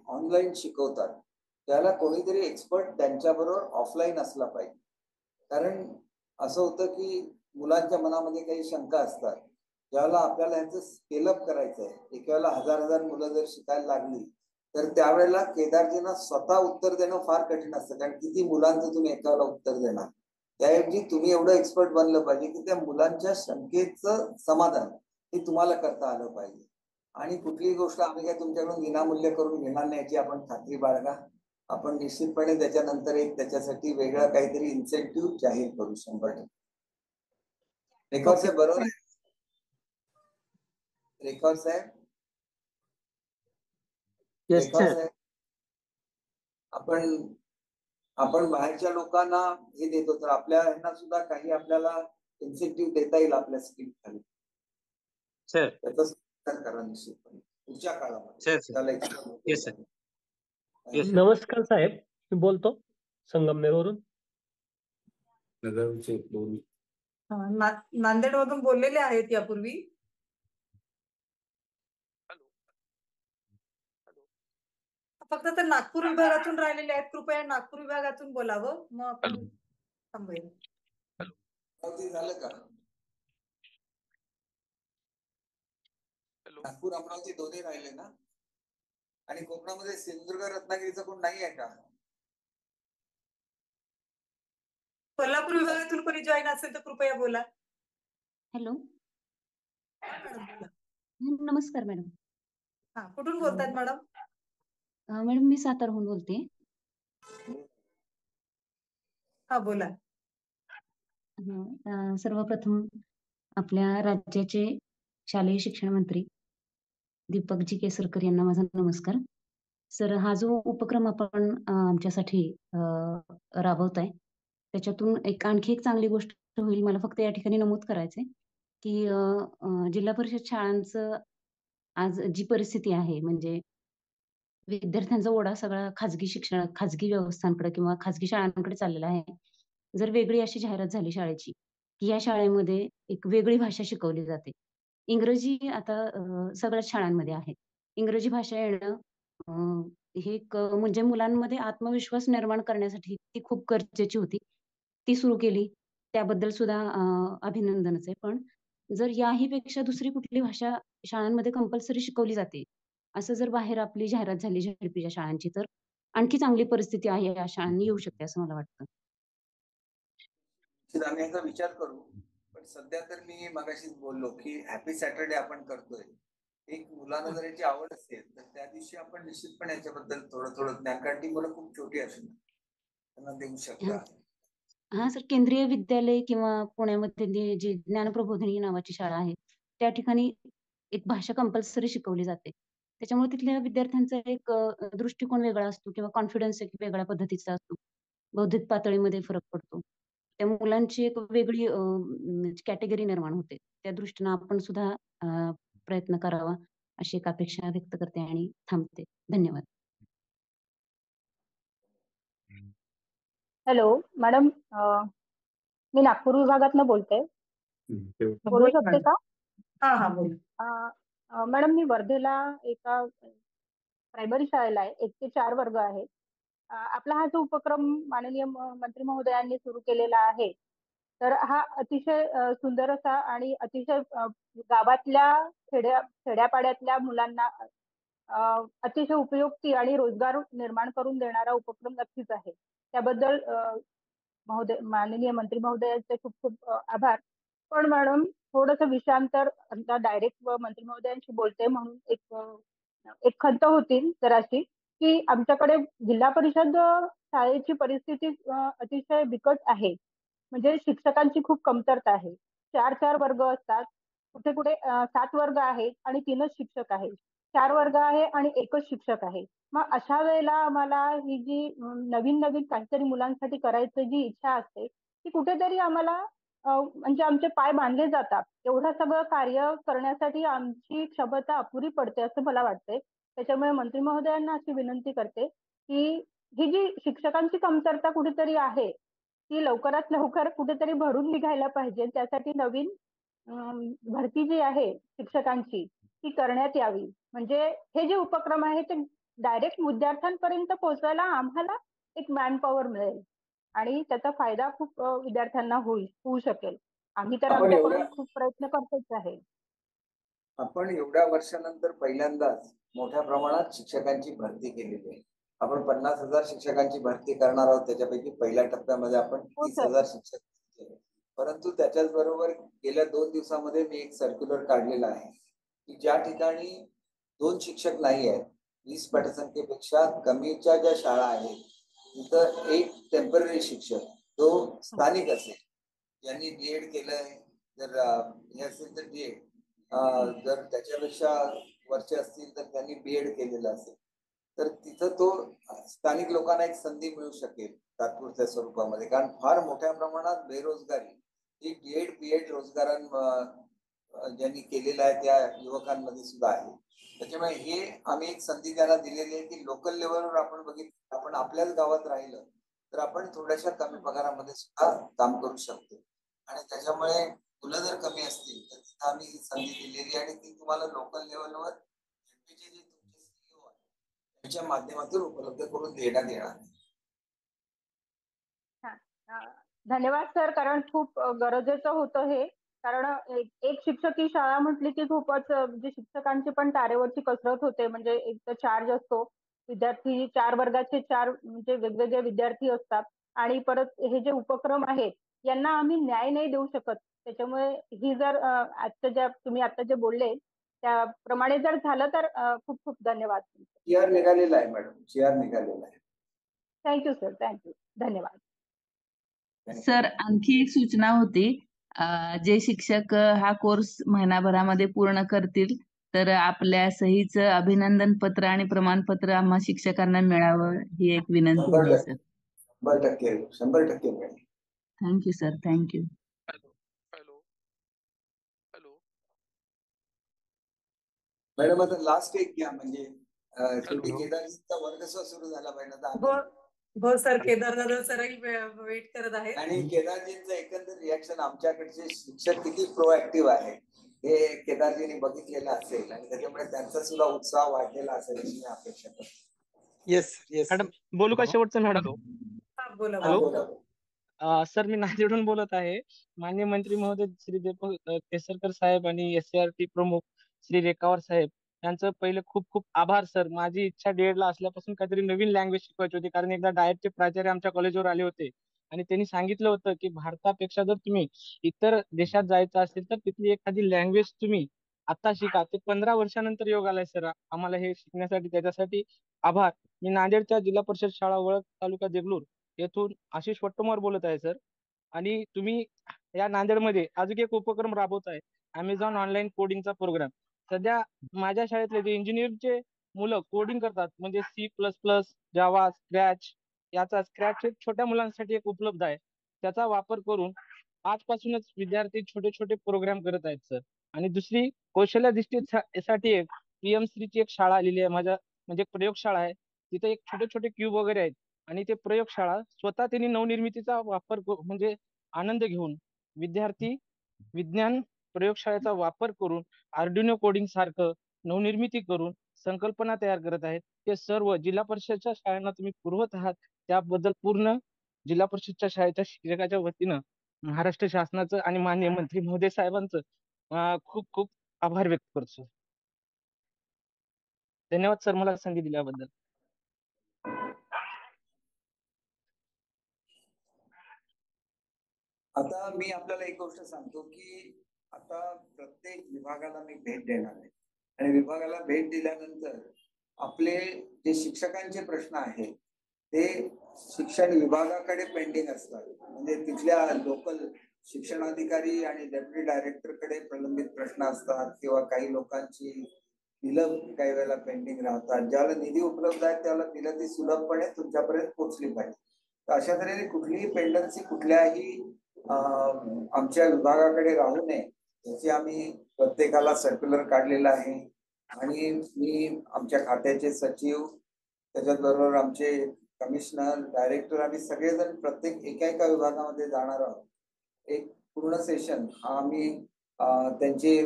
ऑनलाईन शिकवतात त्याला कोणीतरी एक्सपर्ट त्यांच्याबरोबर ऑफलाईन असला पाहिजे. कारण असं होतं की मुलांच्या मनामध्ये काही शंका असतात. ज्यावेळेला आपल्याला ह्याचं स्केलअप करायचं आहे, एक वेळेला 1000 मुलं जर शिकायला लागली तर त्यावेळेला केदारजींना स्वतः उत्तर देणं फार कठीण असतं. कारण किती मुलांचं तुम्ही एकाला उत्तर देणार. त्याऐवजी तुम्ही एवढं एक्सपर्ट बनलं पाहिजे की त्या मुलांच्या शंकेचं समाधान हे तुम्हाला करता आलं पाहिजे. आणि कुठलीही गोष्ट आम्ही काय तुमच्याकडून विनामूल्य करून घेणार नाही याची आपण खात्री बाळगा. आपण निश्चितपणे त्याच्यानंतर एक त्याच्यासाठी वेगळं काहीतरी इन्सेंटिव्ह जाहीर करू 100%. रेखावर साहेब बरोबर आहे? रेखावर साहेब आपण बाहेरच्या लोकांना हे देतो तर आपल्या ह्यांना सुद्धा काही आपल्याला इन्सेंटिव्ह देता येईल आपल्या स्कीम खाली. त्याचा विचार करा निश्चितपणे पुढच्या काळामध्ये. नमस्कार साहेब, मी बोलतो संगमनेरवरून. नांदेडमधून बोललेले आहेत यापूर्वी. फक्त तर नागपूर विभागातून राहिलेले आहेत. कृपया नागपूर विभागातून बोलावं, मग आपण थांबूया. झालं का? नागपूर अमरावती दोन्ही राहिले ना? आणि कोकणामध्ये सिंधुदुर्ग रत्नागिरीचं कोण नाही आहे का? कोल्हापूर विभागातून कोणी जॉईन असेल तर कृपया बोला. हॅलो मॅडम बोला. नमस्कार मॅडम. हा, कुठून बोलतात मॅडम? मॅडम मी सातारहून बोलते. हा बोला. सर्वप्रथम आपल्या राज्याचे शालेय शिक्षण मंत्री दीपकजी केसरकर यांना माझा नमस्कार. सर, हा जो उपक्रम आपण आमच्यासाठी राबवताय त्याच्यातून आणखी एक चांगली गोष्ट होईल. मला फक्त या ठिकाणी नमूद करायचंय की जिल्हा परिषद शाळांचं आज जी परिस्थिती आहे, म्हणजे विद्यार्थ्यांचा ओढा सगळा खाजगी व्यवस्थांकडे किंवा खाजगी शाळांकडे चाललेला आहे. जर वेगळी अशी जाहिरात झाली शाळेची की या शाळेमध्ये एक वेगळी भाषा शिकवली जाते, इंग्रजी आता सगळ्याच शाळांमध्ये आहे. इंग्रजी भाषा येणं हे म्हणजे मुलांमध्ये आत्मविश्वास निर्माण करण्यासाठी ती खूप गरजेची होती. ती सुरू केली, त्याबद्दल सुद्धा अभिनंदनच आहे. पण जर याही पेक्षा दुसरी कुठली भाषा शाळांमध्ये कंपल्सरी शिकवली जाते असं जर बाहेर आपली जाहिरात झाली झेडपीच्या शाळांची, तर आणखी चांगली परिस्थिती आहे या शाळांनी येऊ शकते असं मला वाटतं. आम्ही याचा विचार करू, पण सध्या तर मी मगाशीच बोललो की हॅपी सॅटर्डे आपण करतोय. एक मुलांना जर याची आवड असेल तर त्या दिवशी आपण निश्चितपणे याच्याबद्दल थोडं ज्ञान, कारण ती मुलं खूप छोटी असेल त्यांना देऊ शकता. हा सर, केंद्रीय विद्यालय किंवा पुण्यामध्ये जी ज्ञानप्रबोधिनी नावाची शाळा आहे त्या ठिकाणी एक भाषा कंपल्सरी शिकवली जाते. त्याच्यामुळे तिथल्या विद्यार्थ्यांचा एक दृष्टिकोन वेगळा असतो किंवा कॉन्फिडन्स एक वेगळ्या पद्धतीचा असतो. बौद्धिक पातळीमध्ये फरक पडतो. त्या मुलांची एक वेगळी कॅटेगरी निर्माण होते. त्या दृष्टीने आपण सुद्धा प्रयत्न करावा अशी एक अपेक्षा व्यक्त करते आणि थांबते. धन्यवाद. हॅलो मॅडम, मी नागपूर विभागातनं बोलते. बोलू शकते का? हा बोला. मॅडम, मी वर्धेला एका प्रायमरी शाळेला आहे. 1 ते 4 वर्ग आहे. आपला हा जो उपक्रम माननीय मंत्री महोदयांनी सुरू केलेला आहे, तर हा अतिशय सुंदर असा आणि अतिशय गावातल्या खेड्यापाड्यातल्या मुलांना अतिशय उपयुक्ती आणि रोजगार निर्माण करून देणारा उपक्रम नक्कीच आहे. त्याबद्दल माननीय मंत्री महोदयांचे खूप खूप आभार. पण मॅडम, थोडंसं विषयांतर, डायरेक्ट मंत्री महोदयांशी बोलते म्हणून एक खंत होती जराशी, की आमच्याकडे जिल्हा परिषद शाळेची परिस्थिती अतिशय बिकट आहे. म्हणजे शिक्षकांची खूप कमतरता आहे. 4 वर्ग असतात, कुठे कुठे 7 वर्ग आहेत आणि 3च शिक्षक आहेत. 4 वर्ग आहे आणि 1च शिक्षक आहे. मग अशा वेळेला आम्हाला ही जी नवीन काहीतरी मुलांसाठी करायची जी इच्छा असते ती कुठेतरी आम्हाला म्हणजे आमचे पाय बांधले जातात. एवढं सगळं कार्य करण्यासाठी आमची क्षमता अपुरी पडते असं मला वाटते. त्याच्यामुळे मंत्री महोदयांना अशी विनंती करते की ही जी शिक्षकांची कमतरता कुठेतरी आहे ती लवकरात लवकर कुठेतरी भरून निघायला पाहिजे. त्यासाठी नवीन भरती जी आहे शिक्षकांची ती करण्यात यावी. म्हणजे हे जे उपक्रम आहे ते डायरेक्ट विद्यार्थ्यांपर्यंत पोहोचवायला आम्हाला एक मॅन पॉवर मिळेल आणि त्याचा फायदा खूप विद्यार्थ्यांना होऊ शकेल. आम्ही तर आमच्याकडून खूप प्रयत्न करतोच आहे. आपण एवढ्या वर्षानंतर पहिल्यांदाच मोठ्या प्रमाणात शिक्षकांची भरती केलेली आहे. आपण 50,000 शिक्षकांची भरती करणार आहोत. त्याच्यापैकी पहिल्या टप्प्यामध्ये आपण 30,000 शिक्षक केले. परंतु त्याच्याच बरोबर गेल्या 2 दिवसामध्ये मी एक सर्क्युलर काढलेला आहे की ज्या ठिकाणी 2 शिक्षक नाही आहेत, 20 पटसंख्येपेक्षा कमीच्या ज्या शाळा आहेत तिथं एक टेम्पररी शिक्षक तो स्थानिक असेल, ज्यांनी बीएड केलंय, जर हे असेल तर बीएड, जर त्याच्यापेक्षा वर्ष असतील तर त्यांनी बीएड केलेलं असेल, तर तिथं तो स्थानिक लोकांना एक संधी मिळू शकेल तात्पुरत्या स्वरूपामध्ये. कारण फार मोठ्या प्रमाणात बेरोजगारी ही बीएड बीएड ज्यांनी केलेलं आहे त्या युवकांमध्ये सुद्धा आहे. त्याच्यामुळे हे आम्ही एक संधी त्यांना दिलेली आहे की लोकल लेवलवर आपण बघितलं, आपण आपल्याच गावात राहिलं तर आपण थोड्याशा कमी पगारामध्ये सुद्धा काम करू शकतो. आणि त्याच्यामुळे मुलं जर कमी असतील तर तिथं आम्ही संधी दिलेली आणि ती तुम्हाला लोकल लेवलवर जे तुमचे CEO आहे त्यांच्या माध्यमातून उपलब्ध करून देण्यात येणार. धन्यवाद सर, कारण खूप गरजेचं होतं हे. कारण एक शिक्षकी शाळा म्हटली की खूपच म्हणजे शिक्षकांची पण तारेवरची कसरत होते. म्हणजे एक तर चार्ज असतो, विद्यार्थी 4 वर्गाचे 4 म्हणजे वेगवेगळे विद्यार्थी असतात आणि परत हे जे उपक्रम आहेत यांना आम्ही न्याय नाही देऊ शकत. त्याच्यामुळे ही जर तुम्ही आता जे बोलले त्याप्रमाणे जर झालं तर खूप खूप धन्यवाद. CR निघालेला आहे मॅडम, CR निघालेला आहे. थँक्यू सर, थँक्यू, धन्यवाद. सर आणखी एक सूचना होती, जे शिक्षक हा कोर्स महिनाभरामध्ये पूर्ण करतील तर आपल्या सहीचं अभिनंदन पत्र आणि प्रमाणपत्र आम्हा शिक्षकांना मिळावं ही एक विनंती आहे sir. 100% madam. Thank you sir, thank you. Madam आता लास्ट एक घ्या, म्हणजे शेवटी केदारजींचा वर्ग सुरू झाला पाहिजे. हो सर, केदारदादा सरही वेट करत आहेत. आणि केदारजींचं एकंदर रिॲक्शन आमच्याकडचे शिक्षक किती प्रोएक्टिव्ह आहे हे केदारजींनी बघितलेलं असेल आणि त्याच्यामुळे त्यांचा सुद्धा उत्साह वाढलेला असेल अशी मी अपेक्षा करतो. येस येस मॅडम बोलू का शेवटचं मॅडम? बोला. हॅलो सर, मी नांदेडहून बोलत आहे. माननीय मंत्री महोदय श्री दीपक केसरकर साहेब आणि SCRT प्रमुख श्री रेखावर साहेब यांचं पहिले खूप खूप आभार सर. माझी इच्छा DED ला असल्यापासून काहीतरी नवीन लँग्वेज शिकवायची होती, कारण एकदा डाएटचे प्राचार्य आमच्या कॉलेजवर आले होते आणि त्यांनी सांगितलं होतं की भारतापेक्षा जर तुम्ही इतर देशात जायचं असेल तर तिथली एखादी लँग्वेज तुम्ही आता शिका. ते 15 वर्षानंतर योग आलाय सर आम्हाला हे शिकण्यासाठी. त्याच्यासाठी आभार. मी नांदेडच्या जिल्हा परिषद शाळा वळक तालुका देगलूर येथून आशिष वट्टमोर बोलत आहे सर. आणि तुम्ही या नांदेडमध्ये अजून एक उपक्रम राबवत आहे, Amazon ऑनलाईन कोडिंगचा प्रोग्राम. सध्या माझ्या शाळेतले जे इंजिनिअरचे मुलं कोडिंग करतात, म्हणजे C++, जावा, स्क्रॅच, याचा स्क्रॅच छोट्या मुलांसाठी एक उपलब्ध आहे. त्याचा वापर करून आजपासूनच विद्यार्थी छोटे छोटे प्रोग्राम करत आहेत सर. आणि दुसरी कौशल्याधिष्ठितसाठी एक PM3ची एक शाळा आलेली आहे माझ्या, म्हणजे प्रयोगशाळा आहे. तिथे एक छोटे छोटे क्यूब वगैरे आहेत आणि ते प्रयोगशाळा स्वतः त्यांनी नवनिर्मितीचा वापर म्हणजे आनंद घेऊन विद्यार्थी विज्ञान प्रयोगशाळेचा वापर करून आर्डिनो कोडिंग सारखं नवनिर्मिती करून संकल्पना तयार करत आहेत. ते सर्व जिल्हा परिषदच्या शाळांना तुम्ही पुरवत आहात, त्याबद्दल पूर्ण जिल्हा परिषदच्या शाळेच्या शिक्षकाच्या वतीनं महाराष्ट्र शासनाचं आणि माननीय मंत्री महोदय साहेबांचं खूप खूप आभार व्यक्त करतो. धन्यवाद सर मला संधी दिल्याबद्दल. आता मी आपल्याला एक गोष्ट सांगतो की आता प्रत्येक विभागाला मी भेट देणार आहे आणि विभागाला भेट दिल्यानंतर आपले जे शिक्षकांचे प्रश्न आहेत ते शिक्षण विभागाकडे पेंडिंग असतात. म्हणजे तिथल्या लोकल शिक्षणाधिकारी आणि डेप्युटी डायरेक्टरकडे प्रलंबित प्रश्न असतात किंवा काही लोकांची बिलं काही वेळेला पेंडिंग राहतात. ज्याला निधी उपलब्ध आहे त्याला बिलं ती सुलभपणे तुमच्यापर्यंत पोहोचली पाहिजे. तर अशा तऱ्हेने कुठलीही पेंडन्सी कुठल्याही आमच्या विभागाकडे राहू नये याची आम्ही प्रत्येकाला सर्क्युलर काढलेला आहे. आणि मी आमच्या खात्याचे सचिव, त्याच्याबरोबर आमचे कमिशनर, डायरेक्टर, आम्ही सगळेजण प्रत्येक एका विभागामध्ये जाणार आहोत. एक पूर्ण सेशन हा आम्ही त्यांचे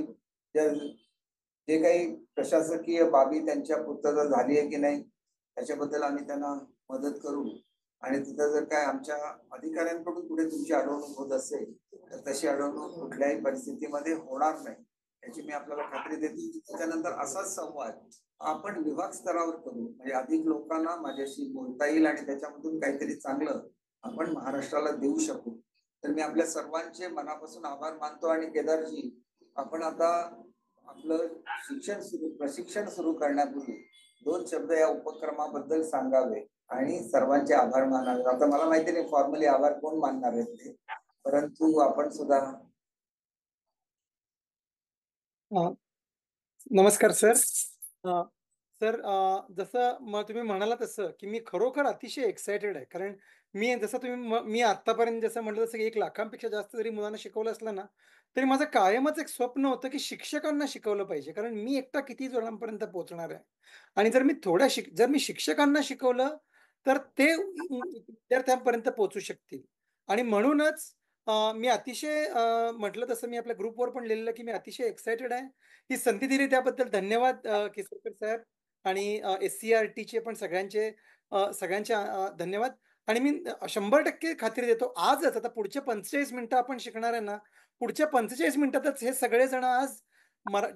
जे काही प्रशासकीय बाबी त्यांच्या पूर्तता झाली आहे की नाही त्याच्याबद्दल आम्ही त्यांना मदत करू. आणि तिथं जर काय आमच्या अधिकाऱ्यांकडून पुढे तुमची अडवणूक होत असेल तर तशी अडवणूक कुठल्याही परिस्थितीमध्ये होणार नाही याची मी आपल्याला खात्री देते. त्याच्यानंतर असाच संवाद आपण विभाग स्तरावर करू, म्हणजे अधिक लोकांना माझ्याशी बोलता येईल आणि त्याच्यामधून काहीतरी चांगलं आपण महाराष्ट्राला देऊ शकू. तर मी आपल्या सर्वांचे मनापासून आभार मानतो. आणि केदारजी, आपण आता आपलं प्रशिक्षण सुरू करण्यापूर्वी 2 शब्द या उपक्रमाबद्दल सांगावे आणि सर्वांचे आभार मानावे. आता मला माहिती नाही फॉर्मली आभार कोण मानणार आहेत ते, परंतु आपण सुद्धा. नमस्कार सर. सर जसं तुम्ही म्हणाला तसं की मी खरोखर अतिशय एक्सायटेड आहे. कारण मी आतापर्यंत जसं म्हटलं तसं 1 लाखांपेक्षा जास्त जरी मुलांना शिकवलं असलं ना तरी माझं कायमच एक स्वप्न होतं की शिक्षकांना शिकवलं पाहिजे. कारण मी एकटा किती जणांपर्यंत पोहोचणार आहे. आणि जर मी शिक्षकांना शिकवलं तर ते विद्यार्थ्यांपर्यंत पोहोचू शकतील. आणि म्हणूनच मी अतिशय म्हटलं तसं मी आपल्या ग्रुपवर पण लिहिलेलं की मी अतिशय एक्सायटेड आहे. ही संधी दिली त्याबद्दल धन्यवाद केसरकर साहेब आणि SCRT पण सगळ्यांचे धन्यवाद. आणि मी 100% खात्री देतो आजच, आता पुढच्या 45 मिनिटं आपण शिकणार आहे ना, पुढच्या 45 मिनिटातच हे सगळेजण आज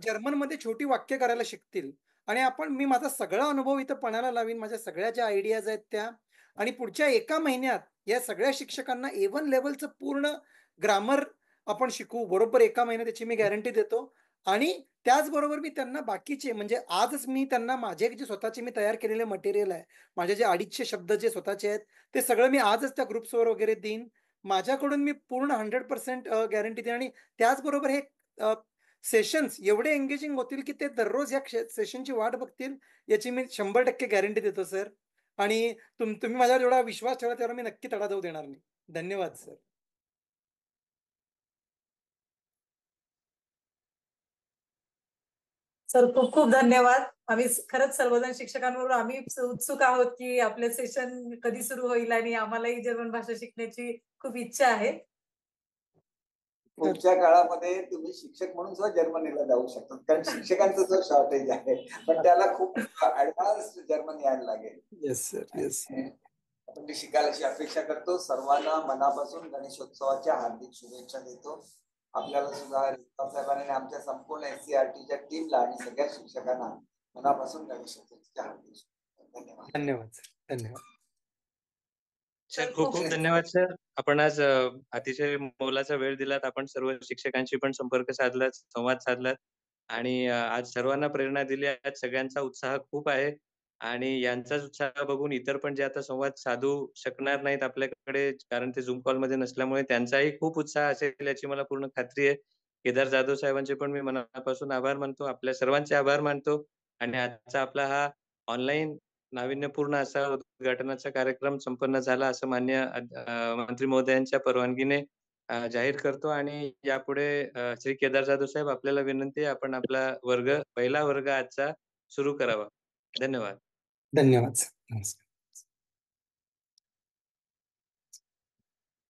जर्मनमध्ये छोटी वाक्य करायला शिकतील. आणि मी माझा सगळा अनुभव इथं पणाला लावीन, माझ्या सगळ्या ज्या आयडियाज आहेत त्या, आणि पुढच्या एका महिन्यात या सगळ्या शिक्षकांना A1 लेवलचं पूर्ण ग्रामर आपण शिकवू. बरोबर एका महिन्यात त्याची मी गॅरंटी देतो. आणि त्याचबरोबर मी त्यांना बाकीचे, म्हणजे आजच मी त्यांना माझे जे स्वतःचे मी तयार केलेले मटेरियल आहे, माझे जे 250 शब्द जे स्वतःचे आहेत, ते सगळं मी आजच त्या ग्रुप्सवर वगैरे देईन. माझ्याकडून मी पूर्ण 100% गॅरंटी देईन. आणि त्याचबरोबर हे सेशन्स एवढे एंगेजिंग होतील की ते दररोज या सेशनची वाट बघतील, याची मी 100% गॅरंटी देतो सर. आणि तुम्ही माझ्यावर जेवढा विश्वास ठेवला तेवढा मी नक्की तडा जाऊ देणार नाही. धन्यवाद सर. सर खूप खूप धन्यवाद. आम्ही खरंच सर्वजण शिक्षकांबरोबर आम्ही उत्सुक आहोत की आपले सेशन कधी सुरू होईल, आणि आम्हालाही जर्मन भाषा शिकण्याची खूप इच्छा आहे. पुढच्या काळामध्ये तुम्ही शिक्षक म्हणून सुद्धा जर्मनीला जाऊ शकतात, कारण शिक्षकांचं जो शॉर्टेज आहे, पण त्याला खूप ऍडव्हान्स जर्मन यायला लागेल. Yes sir, yes. आपण ते शिकायला अशी अपेक्षा करतो. सर्वांना मनापासून गणेशोत्सवाच्या हार्दिक शुभेच्छा देतो. आपल्याला सुद्धा साहेबांनी आमच्या संपूर्ण SCRTच्या टीमला आणि सगळ्या शिक्षकांना मनापासून गणेशोत्सवाच्या हार्दिक शुभेच्छा. धन्यवाद. धन्यवाद सर. धन्यवाद सर. खूप खूप धन्यवाद सर. आपण आज अतिशय मोलाचा वेळ दिलात. आपण सर्व शिक्षकांशी पण संपर्क साधलात, संवाद साधलात, आणि आज सर्वांना प्रेरणा दिली. आज सगळ्यांचा उत्साह खूप आहे, आणि यांचाच उत्साह बघून इतर पण जे आता संवाद साधू शकणार नाहीत आपल्याकडे, कारण ते झूम कॉल मध्ये नसल्यामुळे, त्यांचाही खूप उत्साह असेल याची मला पूर्ण खात्री आहे. केदार जाधव साहेबांचे पण मी मनापासून आभार मानतो, आपल्या सर्वांचे आभार मानतो. आणि आजचा आपला हा ऑनलाईन नाविन्यपूर्ण असा उद्घाटनाचा कार्यक्रम संपन्न झाला असं मान्य मंत्री महोदयांच्या परवानगीने जाहीर करतो. आणि यापुढे श्री केदार जाधव साहेब, आपल्याला विनंती आहे, आपण आपला पहिला वर्ग आजचा सुरू करावा. धन्यवाद. धन्यवाद सर. नमस्कार.